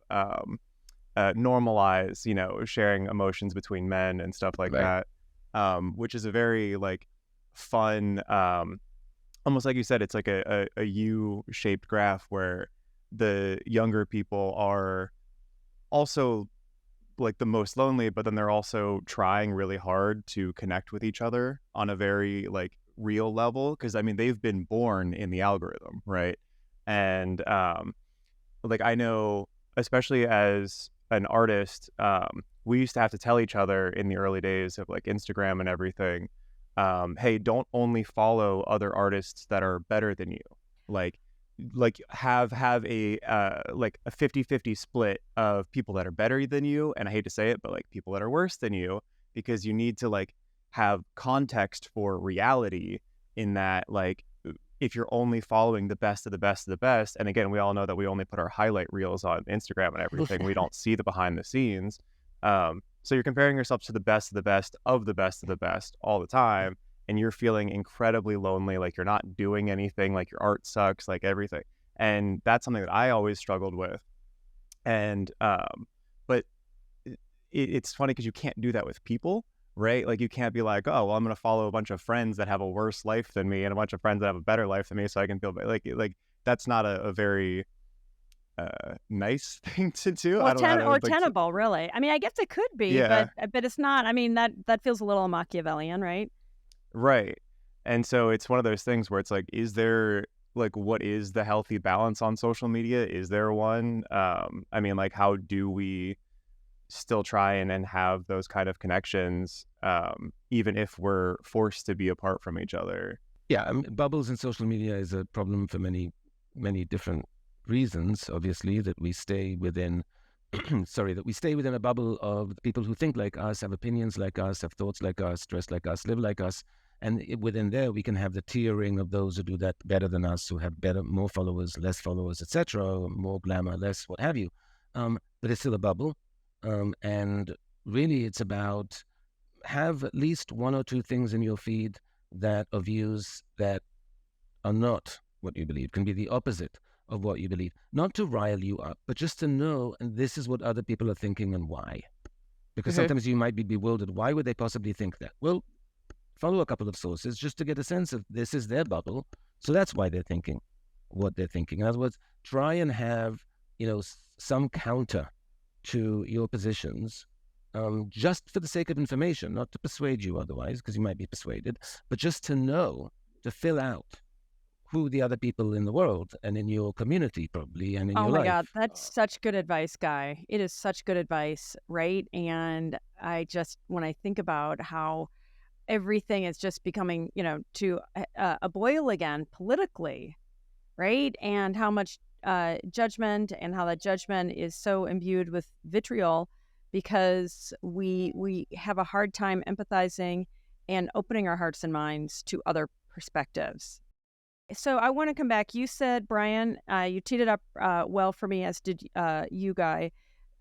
normalize, you know, sharing emotions between men and stuff like Right. that, which is a very like fun, almost like you said, it's like a U-shaped graph where the younger people are also like the most lonely, but then they're also trying really hard to connect with each other on a very like real level, because I mean they've been born in the algorithm, right? And like I know, especially as an artist, we used to have to tell each other in the early days of like Instagram and everything, hey, don't only follow other artists that are better than you. Like have a like a 50-50 split of people that are better than you, and I hate to say it, but like people that are worse than you, because you need to like have context for reality, in that like if you're only following the best of the best of the best, and again, we all know that we only put our highlight reels on Instagram and everything, we don't see the behind the scenes. So you're comparing yourself to the best of the best of the best of the best all the time, and you're feeling incredibly lonely, like you're not doing anything, like your art sucks, like everything. And that's something that I always struggled with. And but it's funny because you can't do that with people, right? Like you can't be like, oh, well, I'm going to follow a bunch of friends that have a worse life than me and a bunch of friends that have a better life than me, so I can feel like that's not a very nice thing to do. Well, I don't know how to, like, tenable, really. I mean, I guess it could be, yeah, but it's not. I mean, that feels a little Machiavellian, right? right. And so it's one of those things where it's like, is there like, what is the healthy balance on social media? Is there one? I mean, like, how do we still try and have those kind of connections, even if we're forced to be apart from each other? Yeah, I mean, bubbles in social media is a problem for many, many different reasons. Obviously, that we stay within, that we stay within a bubble of people who think like us, have opinions like us, have thoughts like us, dress like us, live like us, and within there we can have the tiering of those who do that better than us, who have more followers, less followers, etc., more glamour, less what have you. But it's still a bubble, and really, it's about have at least one or two things in your feed that are views that are not what you believe, can be the opposite of what you believe, not to rile you up, but just to know, and this is what other people are thinking and why. Because sometimes you might be bewildered. Why would they possibly think that? Well, follow a couple of sources just to get a sense of this is their bubble. So that's why they're thinking what they're thinking. In other words, try and have, some counter to your positions, just for the sake of information, not to persuade you otherwise, because you might be persuaded, but just to know, to fill out who the other people in the world and in your community probably and in your life. Oh my God, that's such good advice, Guy. It is such good advice, right? And when I think about how everything is just becoming, to a boil again politically, right? And how much judgment, and how that judgment is so imbued with vitriol, because we have a hard time empathizing and opening our hearts and minds to other perspectives. So I want to come back. You said, Brian, you teed it up well for me, as did you, Guy.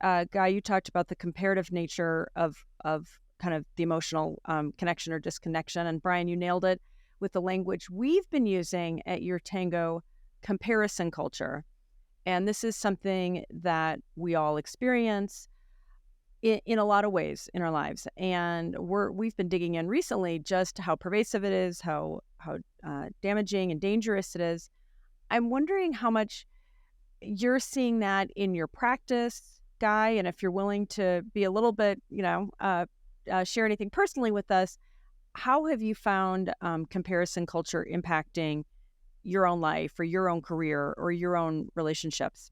Guy, you talked about the comparative nature of kind of the emotional connection or disconnection. And Brian, you nailed it with the language we've been using at Your Tango, comparison culture. And this is something that we all experience in a lot of ways in our lives. And we've been digging in recently just how pervasive it is, how damaging and dangerous it is. I'm wondering how much you're seeing that in your practice, Guy, and if you're willing to be a little bit, share anything personally with us. How have you found comparison culture impacting your own life or your own career or your own relationships?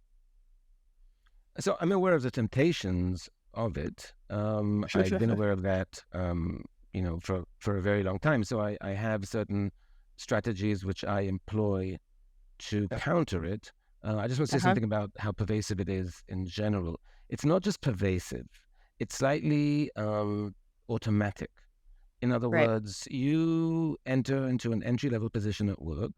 So I'm aware of the temptations of it. I've been aware of that, for a very long time. So I have certain strategies which I employ to counter it. I just want to say something about how pervasive it is in general. It's not just pervasive. It's slightly automatic. In other words, you enter into an entry-level position at work,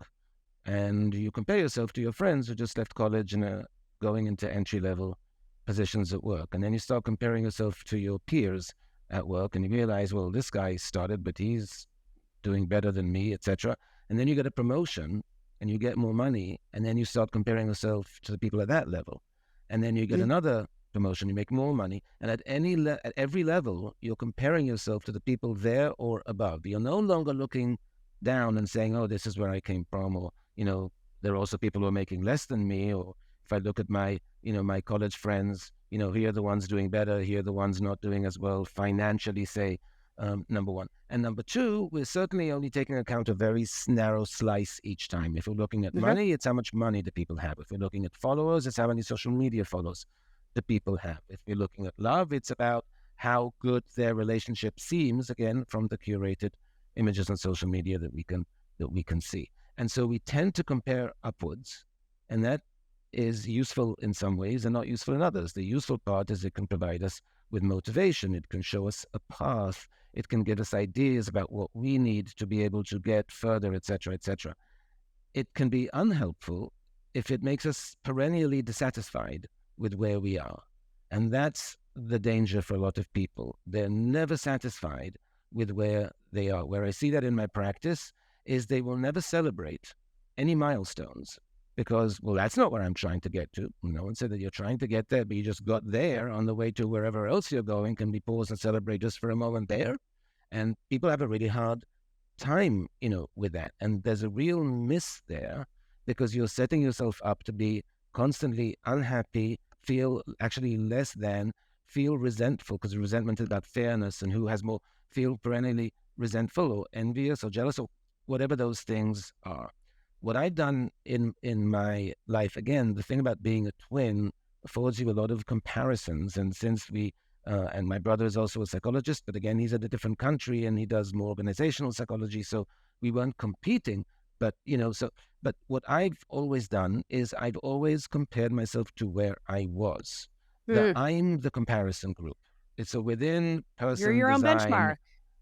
and you compare yourself to your friends who just left college and are going into entry-level positions at work. And then you start comparing yourself to your peers at work, and you realize, well, this guy started, but he's doing better than me, etc. And then you get a promotion and you get more money, and then you start comparing yourself to the people at that level. And then you get another promotion, you make more money, and at every level, you're comparing yourself to the people there or above. You're no longer looking down and saying, oh, this is where I came from, or, there are also people who are making less than me, or if I look at my college friends, here are the ones doing better, here are the ones not doing as well financially, say, number one. And number two, we're certainly only taking account a very narrow slice each time. If we're looking at money, it's how much money the people have. If we're looking at followers, it's how many social media followers the people have. If we're looking at love, it's about how good their relationship seems, again, from the curated images on social media that we can see. And so we tend to compare upwards, and that is useful in some ways and not useful in others. The useful part is it can provide us with motivation. It can show us a path. It can give us ideas about what we need to be able to get further, etc., etc. It can be unhelpful if it makes us perennially dissatisfied with where we are. And that's the danger for a lot of people. They're never satisfied with where they are. Where I see that in my practice is they will never celebrate any milestones because, well, that's not where I'm trying to get to. No one said that you're trying to get there, but you just got there. On the way to wherever else you're going, can we pause and celebrate just for a moment there? And people have a really hard time, with that. And there's a real miss there because you're setting yourself up to be constantly unhappy, feel actually less than, feel resentful, because resentment is about fairness and who has more, feel perennially resentful or envious or jealous or whatever those things are. What I've done in my life, again, the thing about being a twin affords you a lot of comparisons. And since and my brother is also a psychologist, but again, he's at a different country and he does more organizational psychology. So we weren't competing, but what I've always done is I've always compared myself to where I was. I'm the comparison group. It's a within person You're your own design benchmark.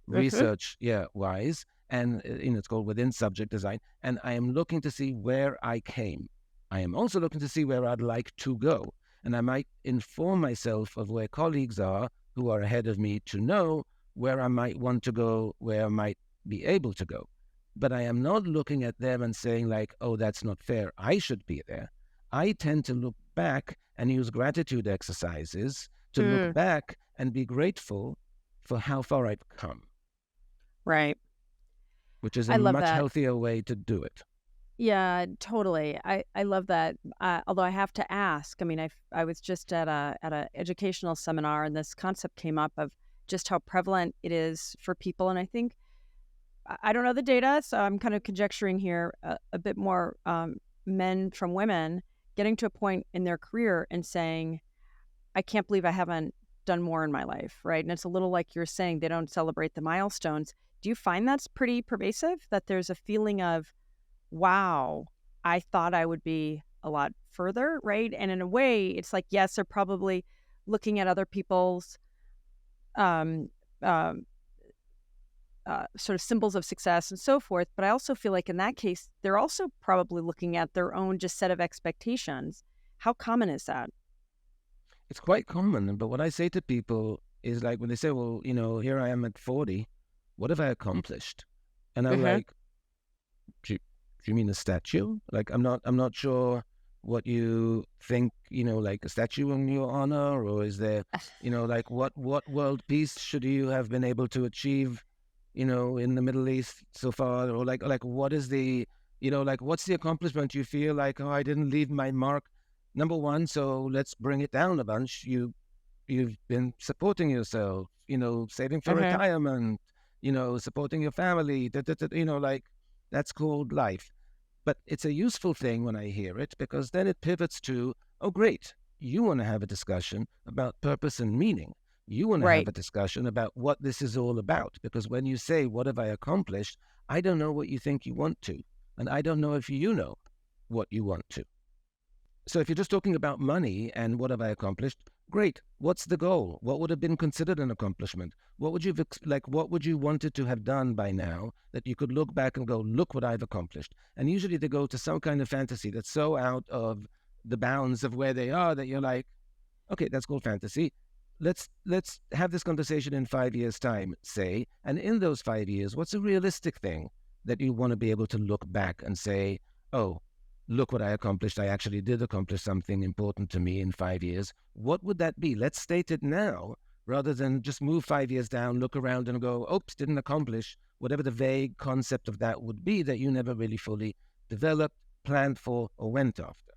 research, wise. And it's called within subject design. And I am looking to see where I came. I am also looking to see where I'd like to go. And I might inform myself of where colleagues are who are ahead of me to know where I might want to go, where I might be able to go. But I am not looking at them and saying like, oh, that's not fair, I should be there. I tend to look back and use gratitude exercises to look back and be grateful for how far I've come. Right. Which is a much healthier way to do it. Yeah, totally. I love that. Although I have to ask, I mean, I was just at a educational seminar and this concept came up of just how prevalent it is for people. And I think, I don't know the data, so I'm kind of conjecturing here a bit more men from women getting to a point in their career and saying, I can't believe I haven't done more in my life, right? And it's a little like you're saying, they don't celebrate the milestones. Do you find that's pretty pervasive, that there's a feeling of, wow, I thought I would be a lot further, right? And in a way, it's like, yes, they're probably looking at other people's sort of symbols of success and so forth. But I also feel like in that case, they're also probably looking at their own just set of expectations. How common is that? It's quite common. But what I say to people is like when they say, well, here I am at 40, what have I accomplished? And I'm like, do you mean a statue? Like, I'm not sure what you think, like a statue in your honor, or is there, like what world peace should you have been able to achieve, in the Middle East so far? Or like what is the, like what's the accomplishment you feel like, oh, I didn't leave my mark, number one, so let's bring it down a bunch. You've been supporting yourself, saving for retirement, supporting your family, like that's called life. But it's a useful thing when I hear it, because then it pivots to, oh, great, you want to have a discussion about purpose and meaning. You want to have a discussion about what this is all about. Because when you say, what have I accomplished? I don't know what you think you want to. And I don't know if you know what you want to. So if you're just talking about money and what have I accomplished, Great. What's the goal? What would have been considered an accomplishment? What would what would you wanted to have done by now that you could look back and go, look what I've accomplished? And usually they go to some kind of fantasy that's so out of the bounds of where they are that you're like, okay, that's called fantasy. Let's have this conversation in 5 years' time, say, and in those 5 years, what's a realistic thing that you want to be able to look back and say, oh, look what I accomplished. I actually did accomplish something important to me in 5 years. What would that be? Let's state it now rather than just move 5 years down, look around and go, oops, didn't accomplish whatever the vague concept of that would be that you never really fully developed, planned for, or went after.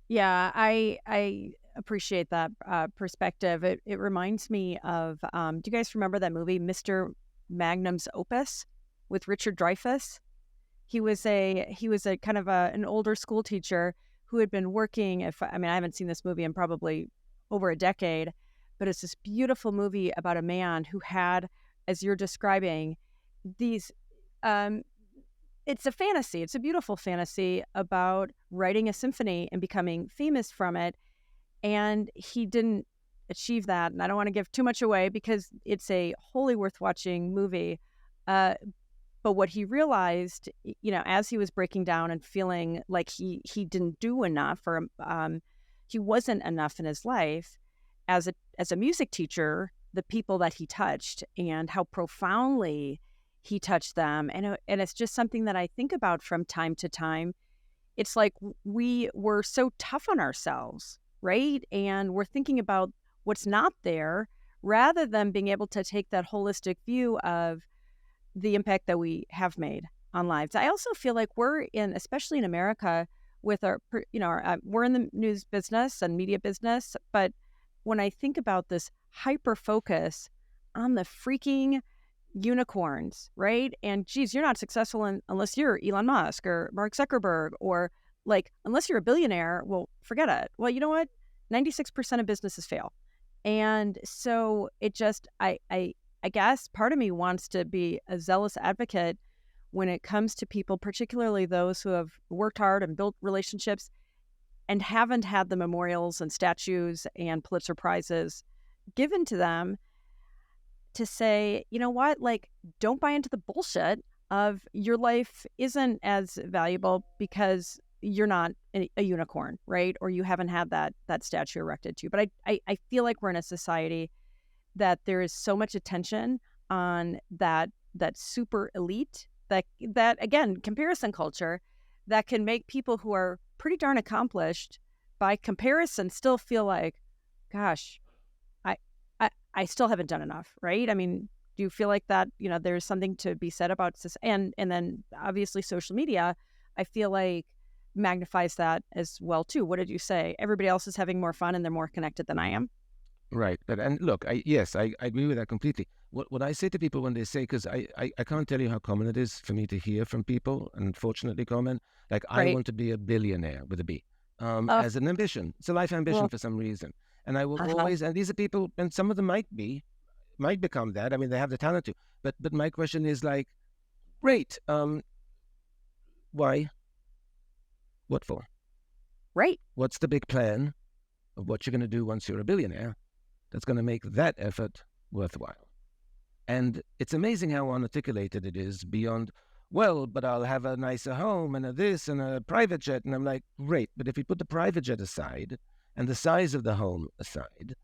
Yeah, I appreciate that perspective. It reminds me of, do you guys remember that movie, Mr. Magnum's Opus, with Richard Dreyfuss? He was a kind of an older school teacher who had been working. I haven't seen this movie in probably over a decade, but it's this beautiful movie about a man who had, as you're describing, these. It's a fantasy. It's a beautiful fantasy about writing a symphony and becoming famous from it, and he didn't achieve that. And I don't want to give too much away because it's a wholly worth watching movie. But what he realized, as he was breaking down and feeling like he didn't do enough, or he wasn't enough in his life, as a music teacher, the people that he touched and how profoundly he touched them, and it's just something that I think about from time to time. It's like we were so tough on ourselves, right? And we're thinking about what's not there rather than being able to take that holistic view of the impact that we have made on lives. I also feel like especially in America, with we're in the news business and media business, but when I think about this hyper focus on the freaking unicorns, right? And geez, you're not successful unless you're Elon Musk or Mark Zuckerberg, or unless you're a billionaire. Well, forget it. Well, you know what? 96% of businesses fail. And so it just, I guess part of me wants to be a zealous advocate when it comes to people, particularly those who have worked hard and built relationships and haven't had the memorials and statues and Pulitzer Prizes given to them, to say, you know what, don't buy into the bullshit of your life isn't as valuable because you're not a unicorn, right? Or you haven't had that statue erected to you. But I feel like we're in a society that there is so much attention on that super elite, that again, comparison culture, that can make people who are pretty darn accomplished by comparison still feel like, gosh, I still haven't done enough, right? I mean, do you feel like that, there's something to be said about and then obviously social media, I feel like magnifies that as well too. What did you say? Everybody else is having more fun and they're more connected than I am. Right. And look, I agree with that completely. What I say to people when they say, because I can't tell you how common it is for me to hear from people, unfortunately common, like, right. I want to be a billionaire with a B, as an ambition. It's a life ambition for some reason. And I will always, and these are people, and some of them might become that. I mean, they have the talent to. But my question is great. Why? What for? Right. What's the big plan of what you're going to do once you're a billionaire that's going to make that effort worthwhile? And it's amazing how unarticulated it is beyond, well, but I'll have a nicer home and a this and a private jet. And I'm like, great. But if you put the private jet aside and the size of the home aside,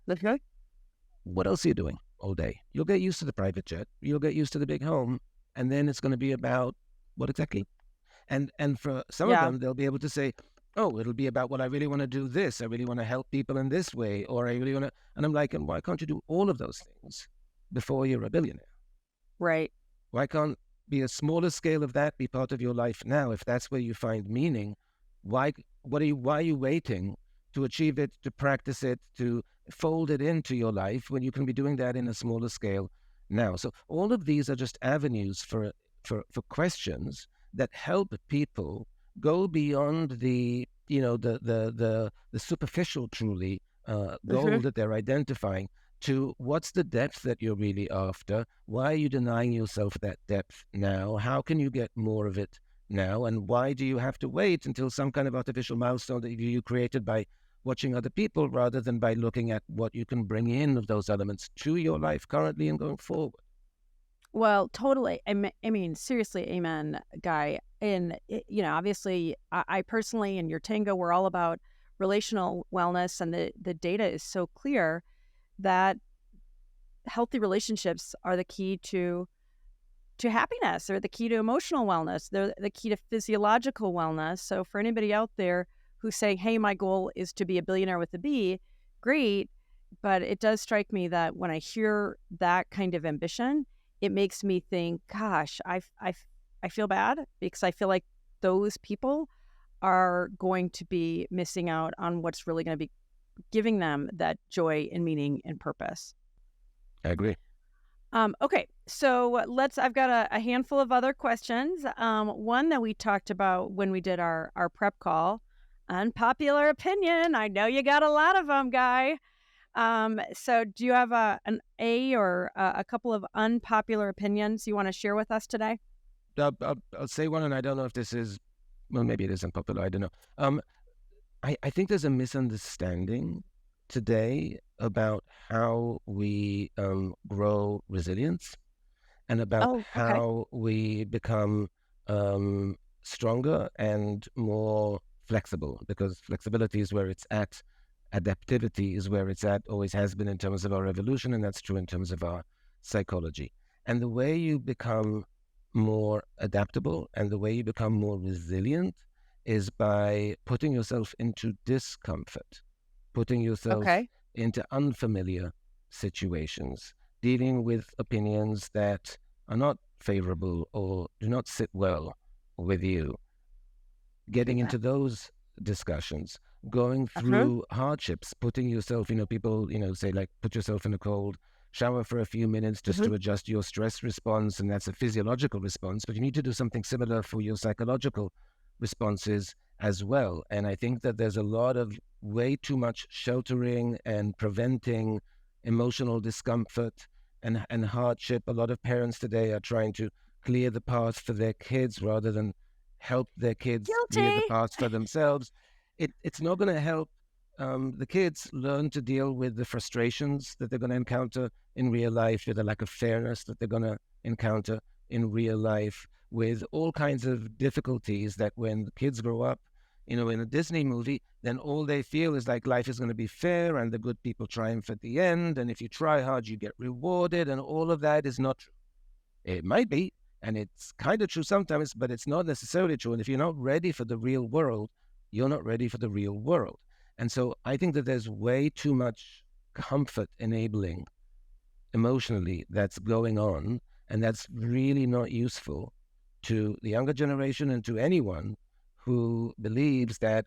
what else are you doing all day? You'll get used to the private jet. You'll get used to the big home. And then it's going to be about what exactly? And for some of them, they'll be able to say, oh, it'll be about, well, I really want to do this. I really want to help people in this way. Or I really want to, and I'm like, and why can't you do all of those things before you're a billionaire? Right. Why can't be a smaller scale of that be part of your life now? If that's where you find meaning, why are you waiting to achieve it, to practice it, to fold it into your life when you can be doing that in a smaller scale now? So all of these are just avenues for questions that help people go beyond the superficial truly goal that they're identifying to what's the depth that you're really after. Why are you denying yourself that depth now? How can you get more of it now? And why do you have to wait until some kind of artificial milestone that you created by watching other people rather than by looking at what you can bring in of those elements to your life currently and going forward. Well, totally. I mean, seriously, amen, Guy. And, obviously, I personally and your Tango, we're all about relational wellness. And the data is so clear that healthy relationships are the key to happiness. They're the key to emotional wellness. They're the key to physiological wellness. So for anybody out there who's saying, hey, my goal is to be a billionaire with a B, great. But it does strike me that when I hear that kind of ambition, it makes me think, gosh, I feel bad because I feel like those people are going to be missing out on what's really going to be giving them that joy and meaning and purpose. I agree. Okay, so I've got a handful of other questions. One that we talked about when we did our prep call, unpopular opinion. I know you got a lot of them, Guy. So do you have an A or a couple of unpopular opinions you want to share with us today? I'll say one, and I don't know if this is, well, maybe it is unpopular. I don't know. I think there's a misunderstanding today about how we grow resilience and about how we become stronger and more flexible, because flexibility is where it's at. Adaptivity is where it's at, always has been in terms of our evolution, and that's true in terms of our psychology. And the way you become more adaptable and the way you become more resilient is by putting yourself into discomfort, putting yourself into unfamiliar situations, dealing with opinions that are not favorable or do not sit well with you, getting into those discussions, going through hardships, putting yourself, people, say like, put yourself in a cold shower for a few minutes just to adjust your stress response. And that's a physiological response, but you need to do something similar for your psychological responses as well. And I think that there's a lot of way too much sheltering and preventing emotional discomfort and hardship. A lot of parents today are trying to clear the path for their kids rather than help their kids clear the path for themselves. It's not going to help the kids learn to deal with the frustrations that they're going to encounter in real life, with the lack of fairness that they're going to encounter in real life, with all kinds of difficulties that when the kids grow up, in a Disney movie, then all they feel is like life is going to be fair and the good people triumph at the end. And if you try hard, you get rewarded. And all of that is not true. It might be, and it's kind of true sometimes, but it's not necessarily true. And if you're not ready for the real world, you're not ready for the real world. And so I think that there's way too much comfort enabling emotionally that's going on, and that's really not useful to the younger generation and to anyone who believes that,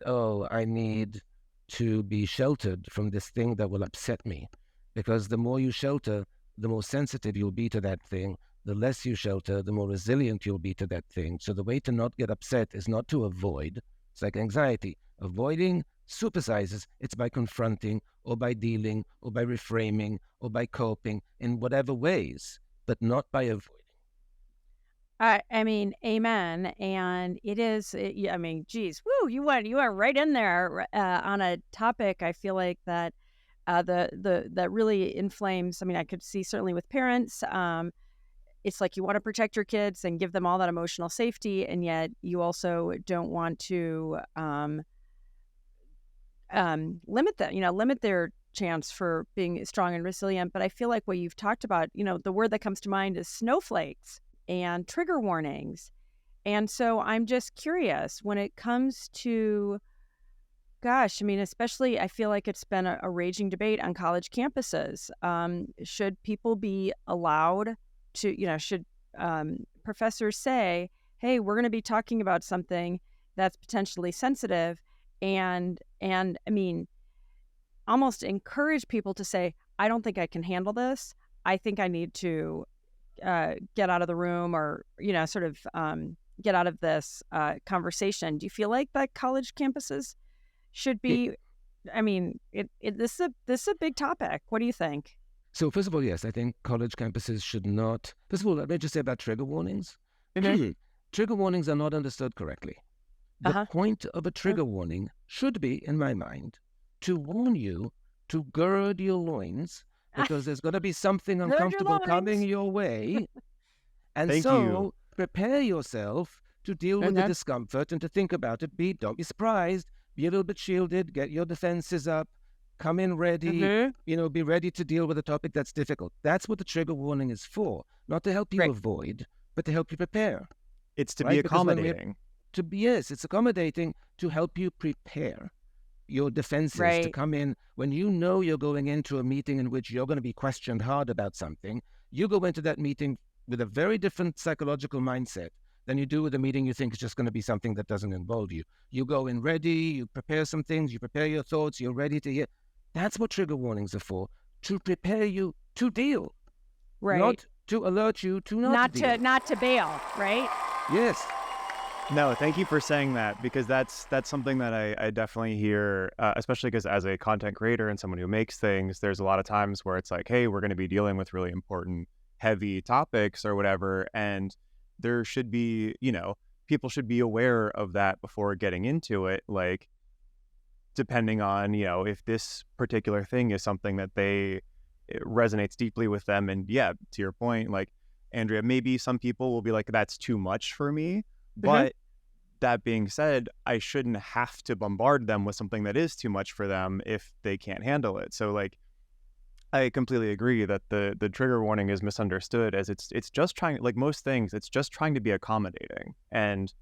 I need to be sheltered from this thing that will upset me. Because the more you shelter, the more sensitive you'll be to that thing. The less you shelter, the more resilient you'll be to that thing. So the way to not get upset is not to avoid. It's like anxiety. Avoiding supersizes. It's by confronting or by dealing or by reframing or by coping in whatever ways, but not by avoiding. I mean, amen. And it is, geez, woo, you went right in there on a topic. I feel like that that really inflames. I mean, I could see certainly with parents, it's like you want to protect your kids and give them all that emotional safety, and yet you also don't want to limit their chance for being strong and resilient. But I feel like what you've talked about, the word that comes to mind is snowflakes and trigger warnings. And so I'm just curious when it comes to, gosh, I mean, especially I feel like it's been a raging debate on college campuses. Should people be allowed to, should professors say, hey, we're going to be talking about something that's potentially sensitive, and I mean, almost encourage people to say, I don't think I can handle this. I think I need to get out of the room, or sort of get out of this conversation. Do you feel like that college campuses should be? I mean, this is a big topic. What do you think? So first of all, yes, I think college campuses should not. First of all, let me just say about trigger warnings. Trigger warnings are not understood correctly. The point of a trigger warning should be, in my mind, to warn you to gird your loins, because there's going to be something your uncomfortable coming loins. your way. And Thank so you. prepare yourself to deal with the discomfort and to think about it. Don't be surprised. Be a little bit shielded. Get your defenses up. Come in ready. Be ready to deal with a topic that's difficult. That's what the trigger warning is for. Not to help you avoid, but to help you prepare. It's to be accommodating. Yes, it's accommodating to help you prepare your defenses to come in when you know you're going into a meeting in which you're going to be questioned hard about something. You go into that meeting with a very different psychological mindset than you do with a meeting you think is just going to be something that doesn't involve you. You go in ready, you prepare some things, you prepare your thoughts, you're ready to hear. That's what trigger warnings are for, to prepare you to deal. Right. Not to alert you to not deal. Not to bail, right? Yes. No, thank you for saying that, because that's something that I definitely hear, especially because as a content creator and someone who makes things, there's a lot of times where it's like, hey, we're going to be dealing with really important, heavy topics or whatever, and there should be, people should be aware of that before getting into it, like, depending on, if this particular thing is something that it resonates deeply with them. And yeah, to your point, like, Andrea, maybe some people will be like, that's too much for me. But that being said, I shouldn't have to bombard them with something that is too much for them if they can't handle it. So, like, I completely agree that the trigger warning is misunderstood as it's just trying, like most things, it's just trying to be accommodating. And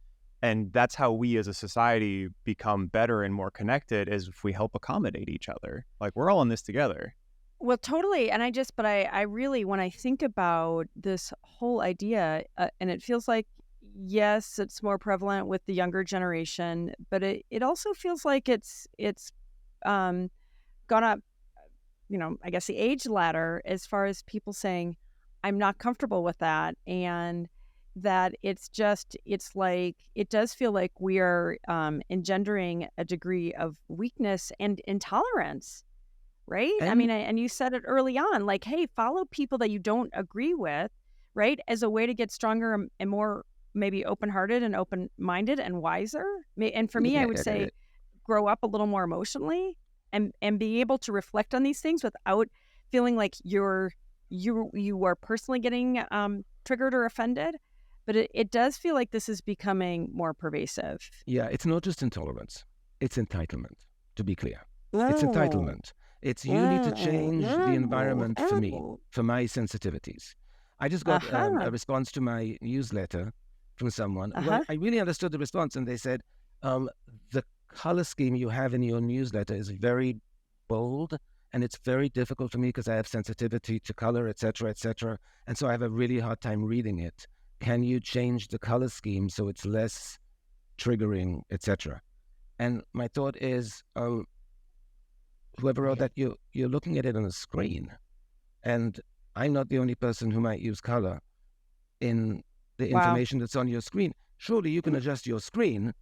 that's how we as a society become better and more connected, is if we help accommodate each other. Like, we're all in this together. Well, totally. And I really, when I think about this whole idea, and it feels like, yes, it's more prevalent with the younger generation, but it also feels like it's gone up, I guess the age ladder, as far as people saying, I'm not comfortable with that. And that it does feel like we are engendering a degree of weakness and intolerance, right? And you said it early on, like, hey, follow people that you don't agree with, right? As a way to get stronger and more maybe open-hearted and open-minded and wiser. And for me, I would say grow up a little more emotionally and be able to reflect on these things without feeling like you are personally getting triggered or offended. But it does feel like this is becoming more pervasive. Yeah, it's not just intolerance. It's entitlement, to be clear. It's entitlement. It's you need to change the environment for me, for my sensitivities. I just got a response to my newsletter from someone. Well, I really understood the response, and they said, the color scheme you have in your newsletter is very bold, and it's very difficult for me because I have sensitivity to color, etc., etc., and so I have a really hard time reading it. Can you change the color scheme so it's less triggering, etc.? And my thought is, whoever wrote that, you're looking at it on a screen, and I'm not the only person who might use color in the information that's on your screen. Surely you can adjust your screen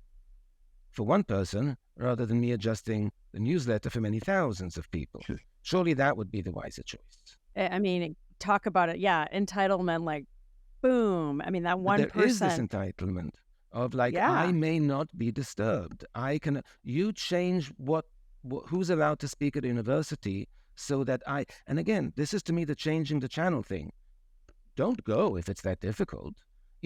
for one person rather than me adjusting the newsletter for many thousands of people. Surely that would be the wiser choice. I mean, talk about it. Yeah, entitlement, like, boom. I mean, that one person. There is this entitlement of like, I may not be disturbed. You change who's allowed to speak at a university so that and again, this is to me the changing the channel thing. Don't go if it's that difficult.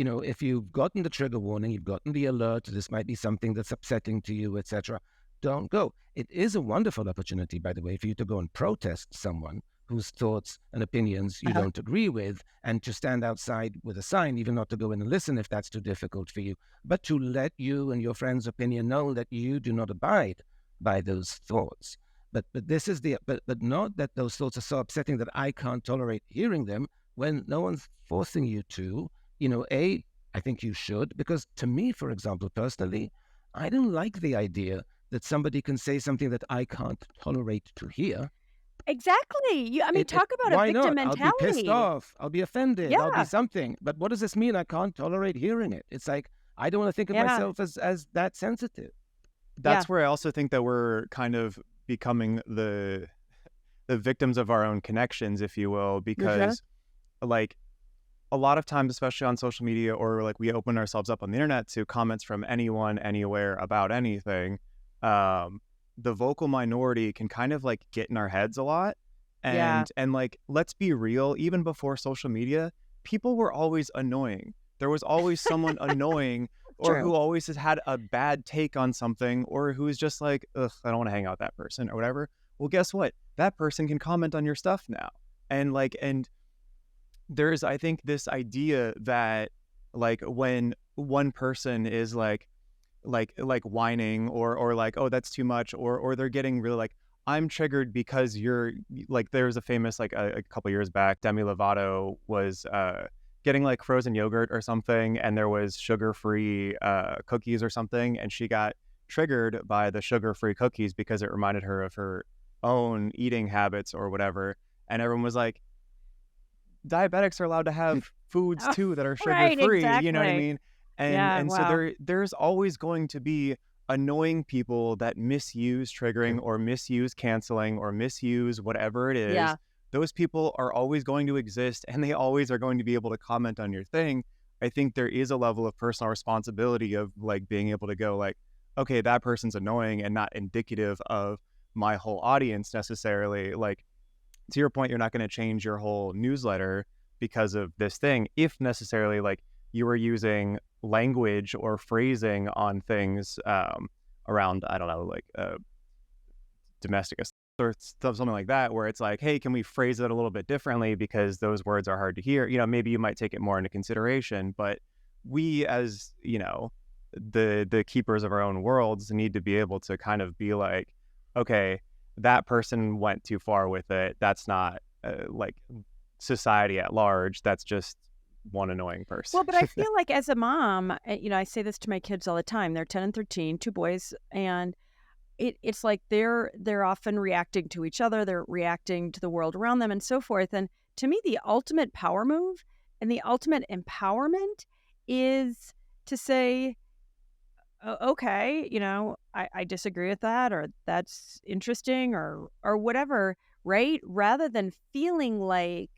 If you've gotten the trigger warning, you've gotten the alert, this might be something that's upsetting to you, etc., don't go. It is a wonderful opportunity, by the way, for you to go and protest someone whose thoughts and opinions you don't agree with, and to stand outside with a sign, even not to go in and listen if that's too difficult for you, but to let you and your friend's opinion know that you do not abide by those thoughts. But this is but not that those thoughts are so upsetting that I can't tolerate hearing them, when no one's forcing you to. I think you should, because to me, for example, personally, I don't like the idea that somebody can say something that I can't tolerate to hear. Exactly. Talk about a victim mentality. I'll be pissed off. I'll be offended. Yeah. I'll be something. But what does this mean? I can't tolerate hearing it. It's like, I don't want to think of myself as that sensitive. That's where I also think that we're kind of becoming the victims of our own connections, if you will, because like, a lot of times, especially on social media, or like we open ourselves up on the internet to comments from anyone, anywhere about anything, the vocal minority can kind of like get in our heads a lot. Yeah. And like, let's be real, even before social media, people were always annoying. There was always someone annoying or True. who always has had a bad take on something, or who is just like, ugh, I don't want to hang out with that person or whatever. Well, guess what? That person can comment on your stuff now. And there's, I think, this idea that like when one person is like whining or like, oh, that's too much, or they're getting really like, I'm triggered because you're like, there's a famous, like a couple years back, Demi Lovato was getting like frozen yogurt or something, and there was sugar-free cookies or something, and she got triggered by the sugar-free cookies because it reminded her of her own eating habits or whatever. And everyone was like, diabetics are allowed to have foods too that are sugar-free. Right, You know what I exactly. mean? Yeah, And wow. so there's always going to be annoying people that misuse triggering or misuse canceling or misuse whatever it is. Yeah. Those people are always going to exist, and they always are going to be able to comment on your thing. I think there is a level of personal responsibility of like being able to go like, okay, that person's annoying and not indicative of my whole audience necessarily. Like, to your point, you're not going to change your whole newsletter because of this thing, if necessarily like you were using language or phrasing on things around, I don't know, like domestic or stuff, something like that, where it's like, hey, can we phrase it a little bit differently because those words are hard to hear? You know, maybe you might take it more into consideration, but we, as you know, the keepers of our own worlds, need to be able to kind of be like, okay, that person went too far with it. That's not like society at large. That's just one annoying person. Well, but I feel like as a mom, you know, I say this to my kids all the time. They're 10 and 13, two boys, and it's like they're often reacting to each other. They're reacting to the world around them and so forth. And to me, the ultimate power move and the ultimate empowerment is to say, okay, you know, I disagree with that, or that's interesting, or whatever, right? Rather than feeling like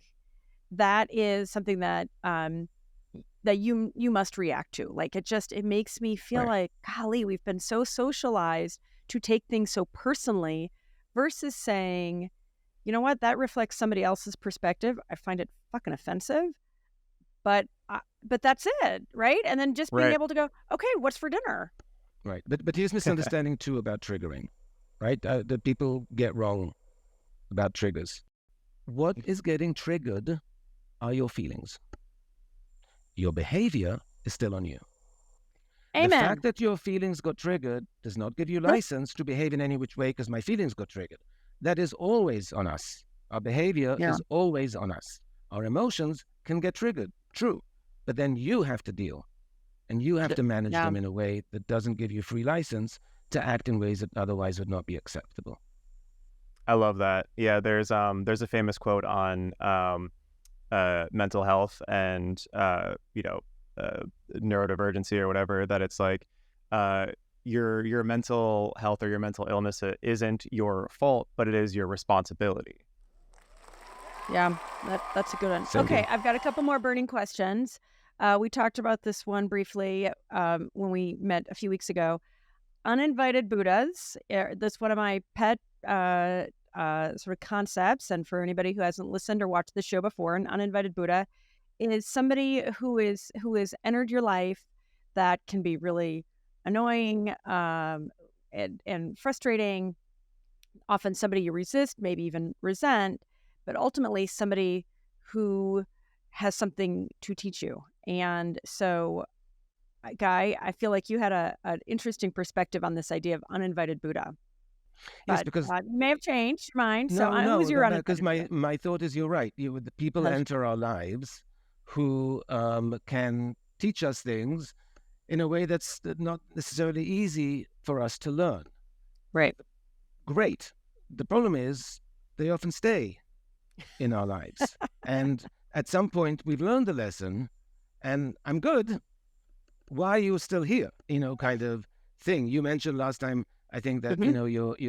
that is something that that you must react to. Like it makes me feel like, golly, we've been so socialized to take things so personally, versus saying, you know what, that reflects somebody else's perspective. I find it fucking offensive, but that's it, right? And then just being able to go, okay, what's for dinner? Right. But here's misunderstanding too about triggering, right? That people get wrong about triggers. What is getting triggered are your feelings. Your behavior is still on you. Amen. The fact that your feelings got triggered does not give you license to behave in any which way because my feelings got triggered. That is always on us. Our behavior is always on us. Our emotions can get triggered, true. But then you have to deal. And you have to manage them in a way that doesn't give you free license to act in ways that otherwise would not be acceptable. I love that. Yeah, there's a famous quote on mental health and neurodivergency or whatever, that it's like your mental health or your mental illness isn't your fault, but it is your responsibility. Yeah, that's a good one. Okay, I've got a couple more burning questions. We talked about this one briefly when we met a few weeks ago. Uninvited Buddhas. That's one of my pet sort of concepts. And for anybody who hasn't listened or watched the show before, an uninvited Buddha is somebody who has entered your life that can be really annoying and frustrating. Often somebody you resist, maybe even resent, but ultimately somebody who has something to teach you. And so, Guy, I feel like you had an interesting perspective on this idea of uninvited Buddha. Yes, But because you may have changed your mind. So no, who's your uninvited because Buddha? my thought is you're right. The people enter our lives who can teach us things in a way that's not necessarily easy for us to learn. Right. Great. The problem is they often stay in our lives. And at some point we've learned the lesson and I'm good. Why are you still here? Kind of thing. You mentioned last time, I think that,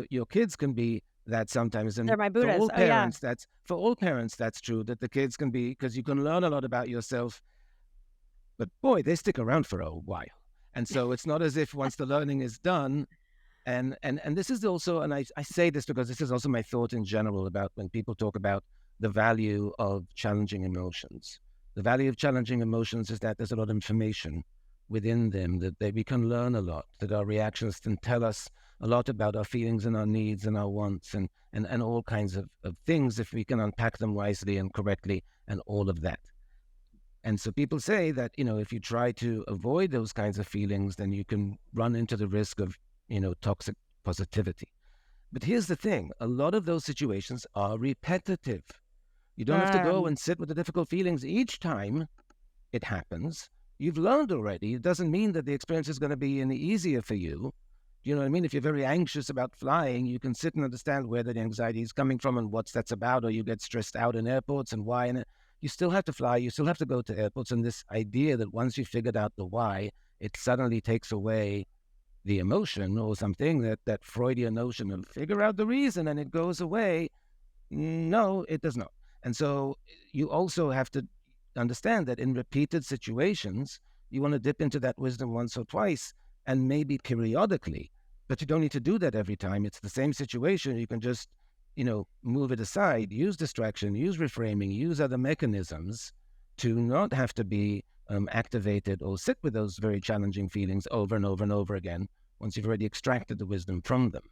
your kids can be that sometimes. And They're my Buddhas. For all parents, that's true, that the kids can be, because you can learn a lot about yourself. But boy, they stick around for a while. And so it's not as if once the learning is done, And this is also, and I say this because this is also my thought in general about when people talk about the value of challenging emotions. The value of challenging emotions is that there's a lot of information within them, that we can learn a lot, that our reactions can tell us a lot about our feelings and our needs and our wants and all kinds of things if we can unpack them wisely and correctly and all of that. And so people say that, if you try to avoid those kinds of feelings, then you can run into the risk of, toxic positivity. But here's the thing. A lot of those situations are repetitive. You don't have to go and sit with the difficult feelings each time it happens. You've learned already. It doesn't mean that the experience is going to be any easier for you. Do you know what I mean? If you're very anxious about flying, you can sit and understand where the anxiety is coming from and what that's about, or you get stressed out in airports and why. And you still have to fly. You still have to go to airports. And this idea that once you figured out the why, it suddenly takes away the emotion or something, that Freudian notion of figure out the reason and it goes away. No, it does not. And so you also have to understand that in repeated situations, you want to dip into that wisdom once or twice and maybe periodically, but you don't need to do that every time. It's the same situation. You can just, move it aside, use distraction, use reframing, use other mechanisms to not have to be activated or sit with those very challenging feelings over and over and over again once you've already extracted the wisdom from them.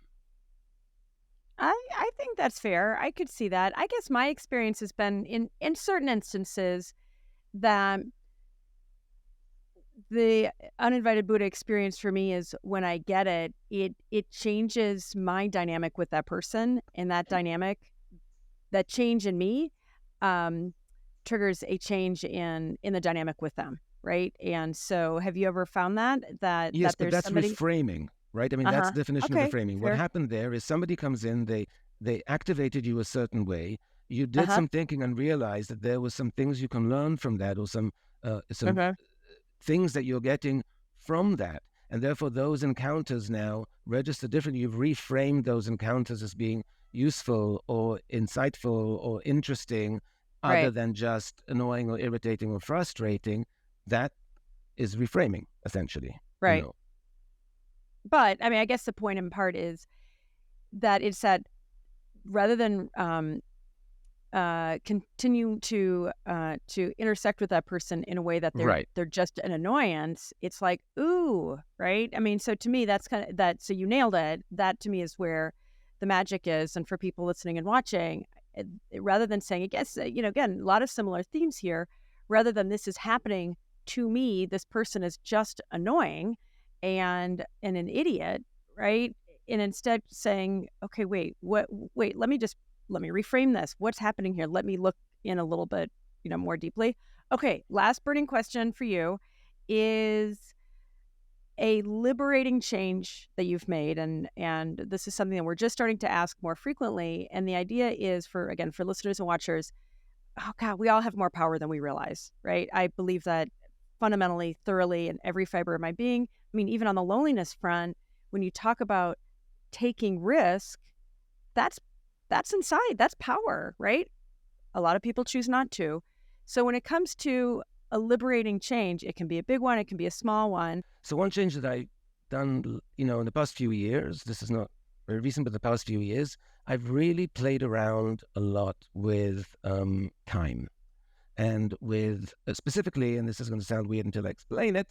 I think that's fair. I could see that. I guess my experience has been in certain instances that the uninvited Buddha experience for me is when I get it, it changes my dynamic with that person, and that change in me triggers a change in the dynamic with them, right? And so have you ever found that yes, that there's but that's somebody... reframing, right? I mean, that's the definition of reframing. Fair. What happened there is somebody comes in, they activated you a certain way, you did some thinking and realized that there was some things you can learn from that, or some things that you're getting from that. And therefore those encounters now register differently. You've reframed those encounters as being useful or insightful or interesting, other than just annoying or irritating or frustrating. That is reframing, essentially. Right. But I mean, I guess the point in part is that it's that rather than continue to intersect with that person in a way that they're just an annoyance, it's like, ooh, right? I mean, so to me, that's kind of that. So you nailed it. That to me is where the magic is. And for people listening and watching, rather than saying, I guess, again, a lot of similar themes here, rather than this is happening to me, this person is just annoying and an idiot, right? And instead saying, okay, wait, let me reframe this. What's happening here? Let me look in a little bit, more deeply. Okay, last burning question for you is a liberating change that you've made, and this is something that we're just starting to ask more frequently. And the idea is for listeners and watchers, oh God, we all have more power than we realize, right? I believe that fundamentally, thoroughly, in every fiber of my being. I mean, even on the loneliness front, when you talk about taking risk, that's inside. That's power, right? A lot of people choose not to. So when it comes to a liberating change, it can be a big one, it can be a small one. So one change that I've done, in the past few years, this is not very recent, but the past few years, I've really played around a lot with time, and with specifically, and this is going to sound weird until I explain it,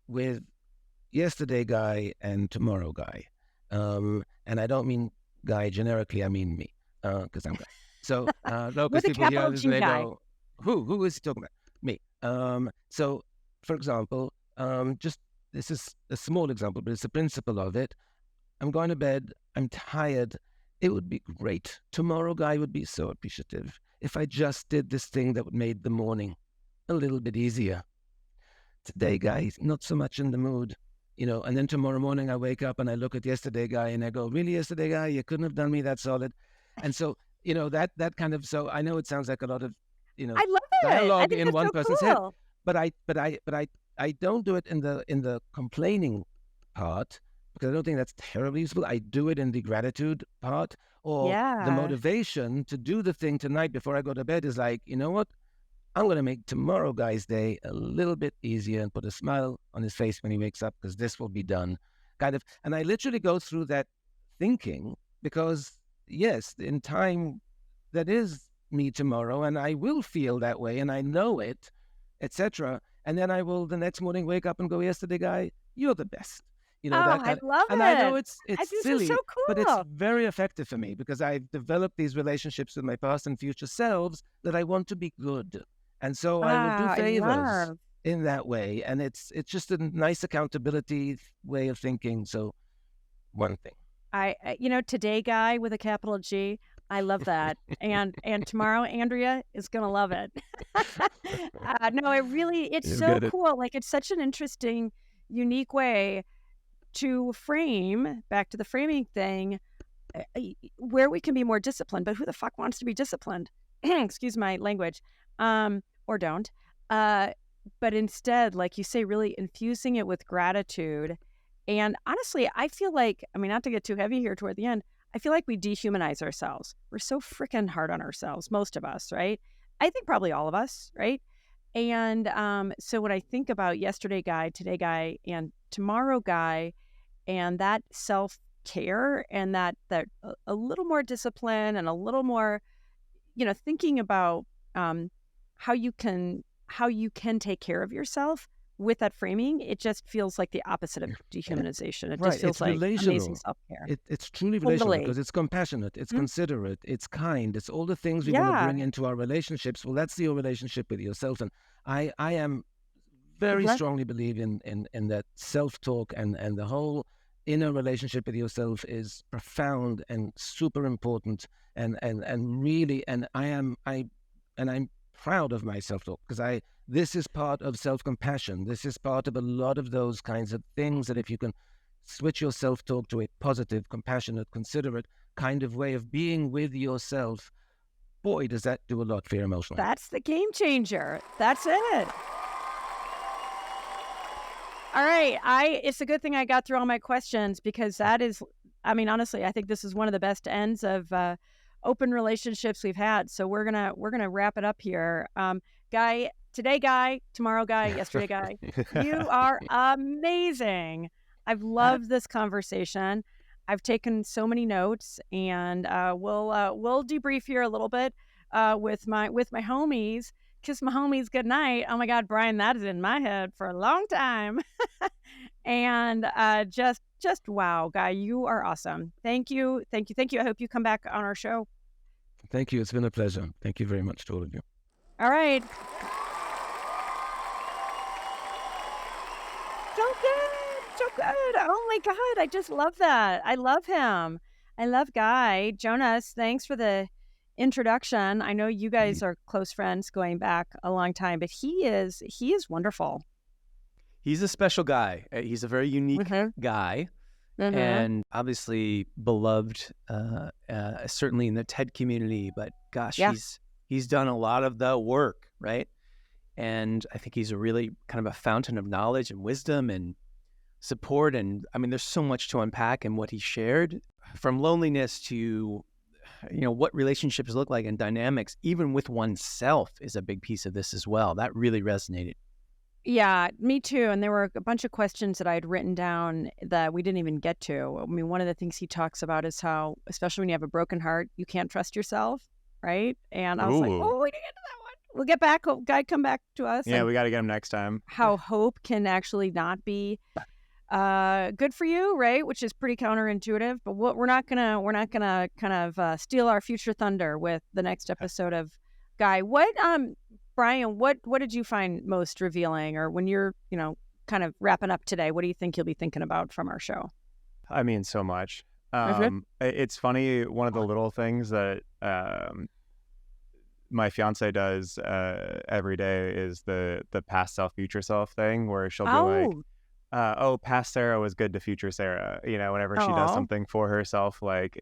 with yesterday guy and tomorrow guy. And I don't mean guy generically, I mean me, because I'm guy. So, because people hear this, they go, who is he talking about? Me. So, for example, just this is a small example, but it's the principle of it. I'm going to bed. I'm tired. It would be great. Tomorrow guy would be so appreciative if I just did this thing that would make the morning a little bit easier. Today guy, not so much in the mood, and then tomorrow morning I wake up and I look at yesterday guy and I go, really, yesterday guy, you couldn't have done me that solid. And so, that kind of, so I know it sounds like a lot of, I love it. dialogue in one so person's cool. head, but I don't do it in the complaining part, because I don't think that's terribly useful. I do it in the gratitude part, or the motivation to do the thing tonight before I go to bed is like, you know what? I'm going to make tomorrow guy's day a little bit easier and put a smile on his face when he wakes up, because this will be done. kind of, and I literally go through that thinking because, yes, in time, that is me tomorrow, and I will feel that way, and I know it, etc. And then I will the next morning wake up and go, yesterday, guy, you're the best. Oh, That I kind love and it. I know it's This is silly, so but it's cool. very effective for me because I've developed these relationships with my past and future selves that I want to be good. And so I will do I favors love. in that way. And it's just a nice accountability way of thinking. So one thing. Today guy with a capital G. I love that. And tomorrow, Andrea is going to love it. No, it's You so get it. cool. Like, it's such an interesting, unique way to frame, back to the framing thing, where we can be more disciplined. But who the fuck wants to be disciplined? Excuse my language. Or don't. But instead, like you say, really infusing it with gratitude. And honestly, I feel like, not to get too heavy here toward the end, I feel like we dehumanize ourselves. We're so freaking hard on ourselves, most of us, right? I think probably all of us, right? And so when I think about yesterday guy, today guy, and tomorrow guy, and that self-care and that a little more discipline and a little more, thinking about how you can take care of yourself with that framing, it just feels like the opposite of dehumanization. It just feels It's like relational. amazing self-care. It's truly relational Totally. because it's compassionate, it's considerate, it's kind, it's all the things we want to Yeah. bring into our relationships. Well, that's your relationship with yourself. And I am very Mhm. strongly believe in that self-talk and the whole inner relationship with yourself is profound and super important and really, and I'm proud of my self-talk because this is part of self-compassion. This is part of a lot of those kinds of things that if you can switch your self-talk to a positive, compassionate, considerate kind of way of being with yourself, boy, does that do a lot for your emotional health. That's the game changer. That's it. All right. It's a good thing I got through all my questions because that is, honestly, I think this is one of the best ends of open relationships we've had. So we're gonna wrap it up here. Guy, today guy, tomorrow guy, yesterday guy. You are amazing. I've loved this conversation. I've taken so many notes, and we'll debrief here a little bit with my homies. Kiss my homies goodnight. Oh my God, Brian, that is in my head for a long time. And just wow, Guy, you are awesome. Thank you. I hope you come back on our show. Thank you. It's been a pleasure. Thank you very much to all of you. All right. So good. Oh my God, I just love that. I love him. I love Guy. Jonas, thanks for the introduction. I know you guys are close friends going back a long time, but he is wonderful. He's a special guy. He's a very unique guy, and obviously beloved, certainly in the TED community. But gosh, he's done a lot of the work, right? And I think he's a really kind of a fountain of knowledge and wisdom and support. And there's so much to unpack in what he shared, from loneliness to what relationships look like and dynamics, even with oneself, is a big piece of this as well. That really resonated. Yeah, me too. And there were a bunch of questions that I had written down that we didn't even get to. One of the things he talks about is how, especially when you have a broken heart, you can't trust yourself, right? And I was like, oh, we didn't get to that one. We'll get back. Guy, come back to us. Yeah, we got to get him next time. How hope can actually not be good for you, right? Which is pretty counterintuitive. But we're not gonna kind of steal our future thunder with the next episode of Guy. What Brian, what did you find most revealing, or when you're, kind of wrapping up today, what do you think you'll be thinking about from our show? So much. It's funny, one of the little things that my fiance does every day is the past self, future self thing, where she'll be like, past Sarah was good to future Sarah, whenever she does something for herself, like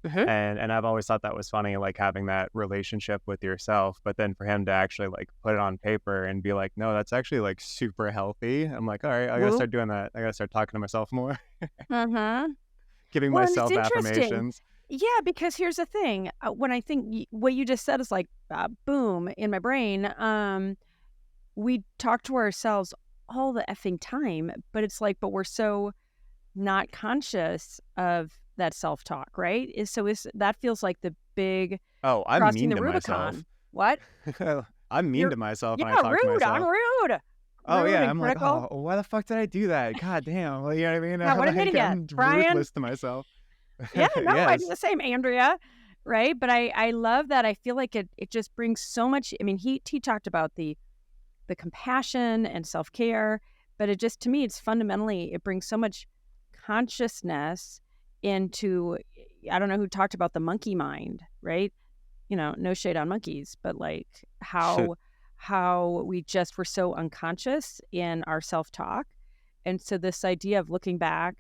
and I've always thought that was funny, like having that relationship with yourself, but then for him to actually like put it on paper and be like, no, that's actually like super healthy. I'm like, all right, I gotta start doing that. I gotta start talking to myself more. Giving myself affirmations. Yeah, because here's the thing. When I think what you just said is like boom in my brain. We talk to ourselves all the effing time, but it's like, but we're so not conscious of that self-talk, right? So that feels like the big I'm crossing mean the to Rubicon. myself. What? I'm mean You're to myself when I yeah, talk to rude. I'm myself. rude. Oh Rude yeah, and I'm like, critical. oh, why the fuck did I do that? God damn. Well, you know what I mean? Yeah, what an Like, idiot. I'm Brian? ruthless to myself. Yeah, no, I do Yes. the same, Andrea. Right. But I love that. I feel like it just brings so much. I mean, he talked about the compassion and self-care, but it just, to me, it's fundamentally, it brings so much consciousness into, I don't know who talked about the monkey mind, right? You know, no shade on monkeys, but like how we just were so unconscious in our self-talk. And so this idea of looking back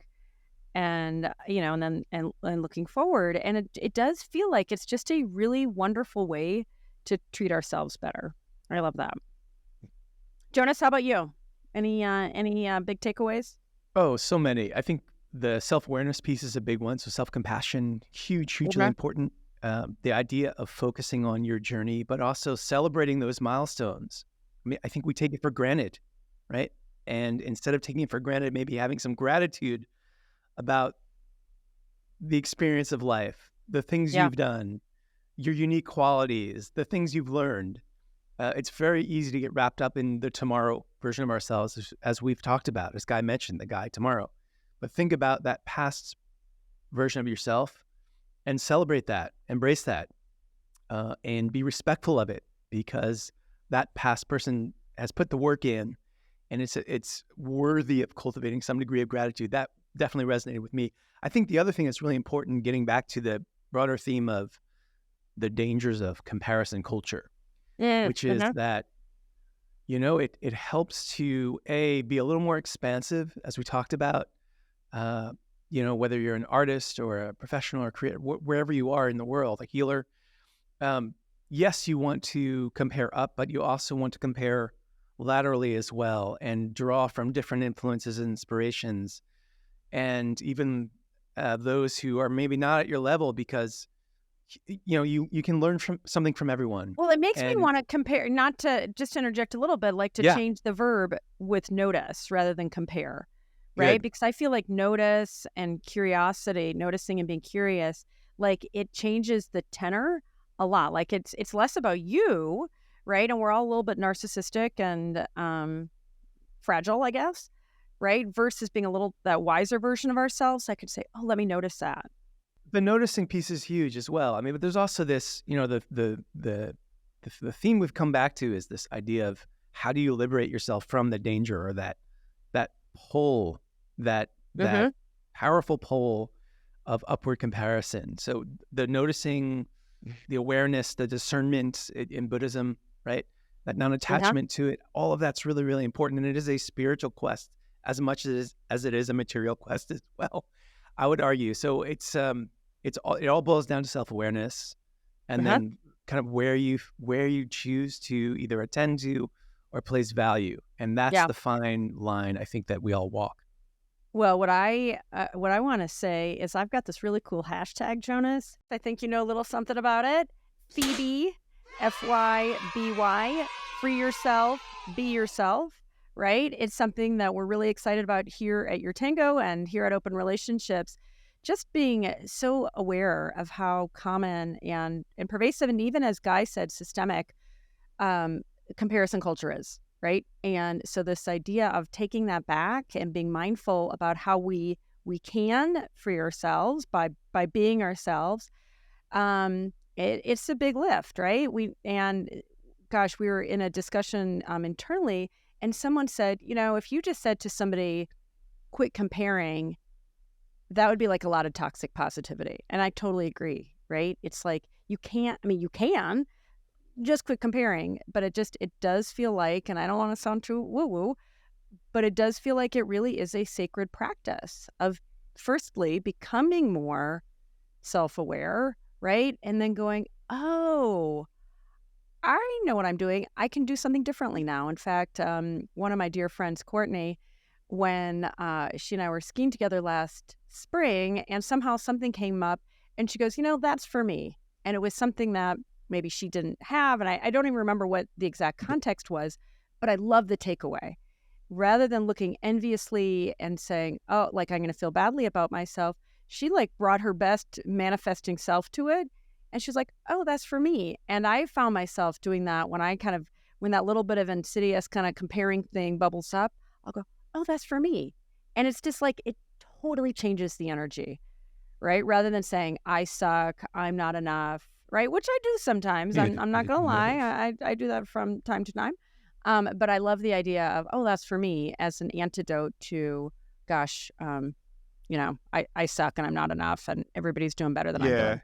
and, you know, and then and looking forward, and it does feel like it's just a really wonderful way to treat ourselves better. I love that. Jonas, how about you? Any big takeaways? Oh, so many. I think the self-awareness piece is a big one. So self-compassion, hugely Okay. important. The idea of focusing on your journey, but also celebrating those milestones. I mean, I think we take it for granted, right? And instead of taking it for granted, maybe having some gratitude about the experience of life, the things Yeah. you've done, your unique qualities, the things you've learned. It's very easy to get wrapped up in the tomorrow version of ourselves, as we've talked about, as Guy mentioned, the Guy tomorrow. But think about that past version of yourself and celebrate that, embrace that, and be respectful of it, because that past person has put the work in, and it's worthy of cultivating some degree of gratitude. That definitely resonated with me. I think the other thing that's really important, getting back to the broader theme of the dangers of comparison culture, which is that, you know, it helps to be a little more expansive, as we talked about, you know, whether you're an artist or a professional or creator, wherever you are in the world, a healer. Yes, you want to compare up, but you also want to compare laterally as well, and draw from different influences and inspirations, and even those who are maybe not at your level, because you know, you can learn from something from everyone. Well, it makes me want to compare, not to just interject a little bit, like to change the verb with notice rather than compare, right? Good. Because I feel like notice and curiosity, noticing and being curious, like it changes the tenor a lot. Like it's less about you, right? And we're all a little bit narcissistic and fragile, I guess, right? Versus being a little that wiser version of ourselves. I could say, oh, let me notice that. The noticing piece is huge as well. I mean, but there's also this, you know, the theme we've come back to is this idea of how do you liberate yourself from the danger, or that pull, that powerful pull of upward comparison. So the noticing, the awareness, the discernment in Buddhism, right? That non-attachment to it, all of that's really, really important. And it is a spiritual quest as much as it is a material quest as well, I would argue. So it all boils down to self-awareness, and then kind of where you choose to either attend to or place value. And that's the fine line, I think, that we all walk. Well, what I want to say is I've got this really cool hashtag, Jonas. I think you know a little something about it. Phoebe, FYBY, free yourself, be yourself, right? It's something that we're really excited about here at Your Tango and here at Open Relationships. Just being so aware of how common and pervasive, and even, as Guy said, systemic comparison culture is, right? And so this idea of taking that back and being mindful about how we can free ourselves by being ourselves, it's a big lift, right? We were in a discussion internally, and someone said, you know, if you just said to somebody, quit comparing, that would be like a lot of toxic positivity. And I totally agree, right? It's like you can just quit comparing, but it does feel like, and I don't want to sound too woo-woo, but it does feel like it really is a sacred practice of, firstly, becoming more self-aware, right? And then going, oh, I know what I'm doing. I can do something differently now. In fact, one of my dear friends, Courtney, when she and I were skiing together last spring, and somehow something came up, and she goes, you know, that's for me. And it was something that maybe she didn't have. And I don't even remember what the exact context was, but I love the takeaway. rather than looking enviously and saying, oh, like I'm going to feel badly about myself, she like brought her best manifesting self to it. And she's like, oh, that's for me. And I found myself doing that when that little bit of insidious kind of comparing thing bubbles up, I'll go, oh, that's for me. And it's just like, it totally changes the energy, right? Rather than saying, I suck, I'm not enough, right? Which I do sometimes. I'm not going to lie. I do that from time to time. But I love the idea of, oh, that's for me as an antidote to, gosh, I suck and I'm not enough and everybody's doing better than I'm doing.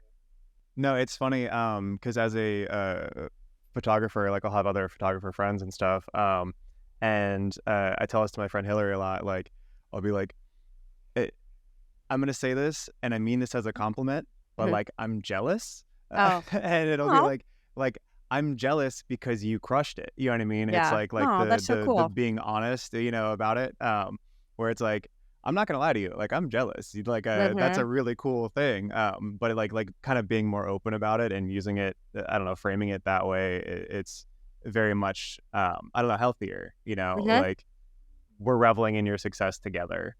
No, it's funny because as a photographer, like I'll have other photographer friends and stuff. And I tell this to my friend Hillary a lot. Like, I'll be like, I'm going to say this and I mean this as a compliment, but like, I'm jealous. Oh. And it'll be like, I'm jealous because you crushed it. You know what I mean? Yeah. It's like that's so cool. the being honest, about it. Where it's like, I'm not gonna lie to you. Like, I'm jealous. Like, that's a really cool thing. But like kind of being more open about it and using it, I don't know, framing it that way. It's very much, I don't know, healthier. Like we're reveling in your success together.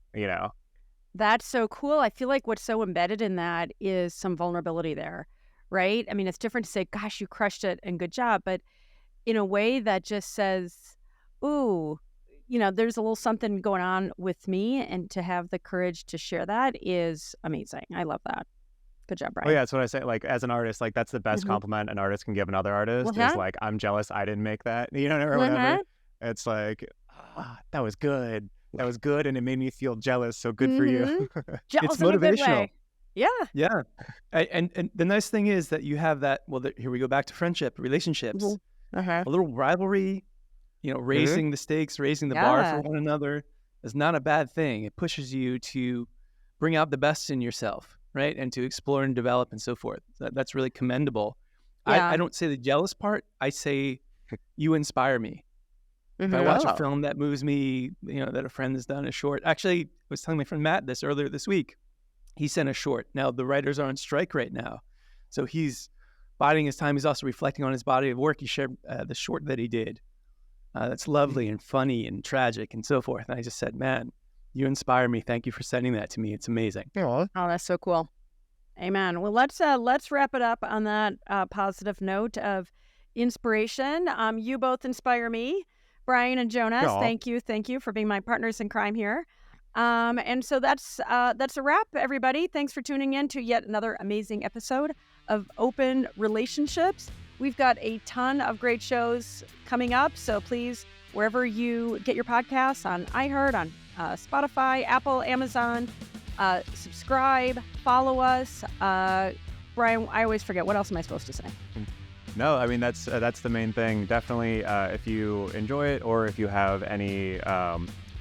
That's so cool. I feel like what's so embedded in that is some vulnerability there, right? I mean, it's different to say, gosh, you crushed it and good job. But in a way that just says, ooh, there's a little something going on with me, and to have the courage to share that is amazing. I love that. Good job, Brian. Oh yeah, that's what I say. Like, as an artist, like that's the best compliment an artist can give another artist is like, I'm jealous I didn't make that, or whatever. It's like, that was good. That was good, and it made me feel jealous. So good for you. Jealous It's in a good motivational. way. Yeah. Yeah. And the nice thing is that you have that, here we go back to friendship, relationships, a little rivalry, raising the stakes, raising the bar for one another is not a bad thing. It pushes you to bring out the best in yourself, right? And to explore and develop and so forth. That's really commendable. Yeah. I don't say the jealous part. I say you inspire me. If I watch a film that moves me, that a friend has done, a short. Actually, I was telling my friend Matt this earlier this week. He sent a short. Now, the writers are on strike right now. So he's biding his time. He's also reflecting on his body of work. He shared the short that he did. That's lovely and funny and tragic and so forth. And I just said, man, you inspire me. Thank you for sending that to me. It's amazing. Oh, that's so cool. Amen. Well, let's wrap it up on that positive note of inspiration. You both inspire me, Brian and Jonas. Thank you for being my partners in crime here. And so that's a wrap, everybody. Thanks for tuning in to yet another amazing episode of Open Relationships. We've got a ton of great shows coming up, so please, wherever you get your podcasts, on iHeart, on Spotify, Apple, Amazon, subscribe, follow us. Brian, I always forget. What else am I supposed to say? No, I mean, that's the main thing. Definitely, if you enjoy it, or if you have any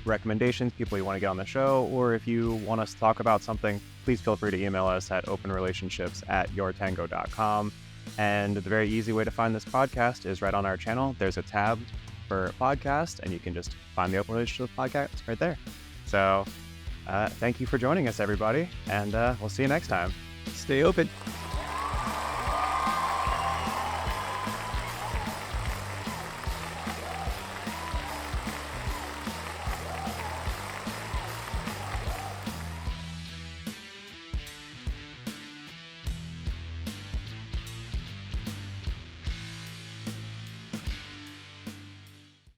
recommendations, people you want to get on the show, or if you want us to talk about something, please feel free to email us at openrelationships@yourtango.com. And the very easy way to find this podcast is right on our channel. There's a tab for podcast, and you can just find the Open Relationships podcast right there. So thank you for joining us, everybody, and we'll see you next time. Stay open.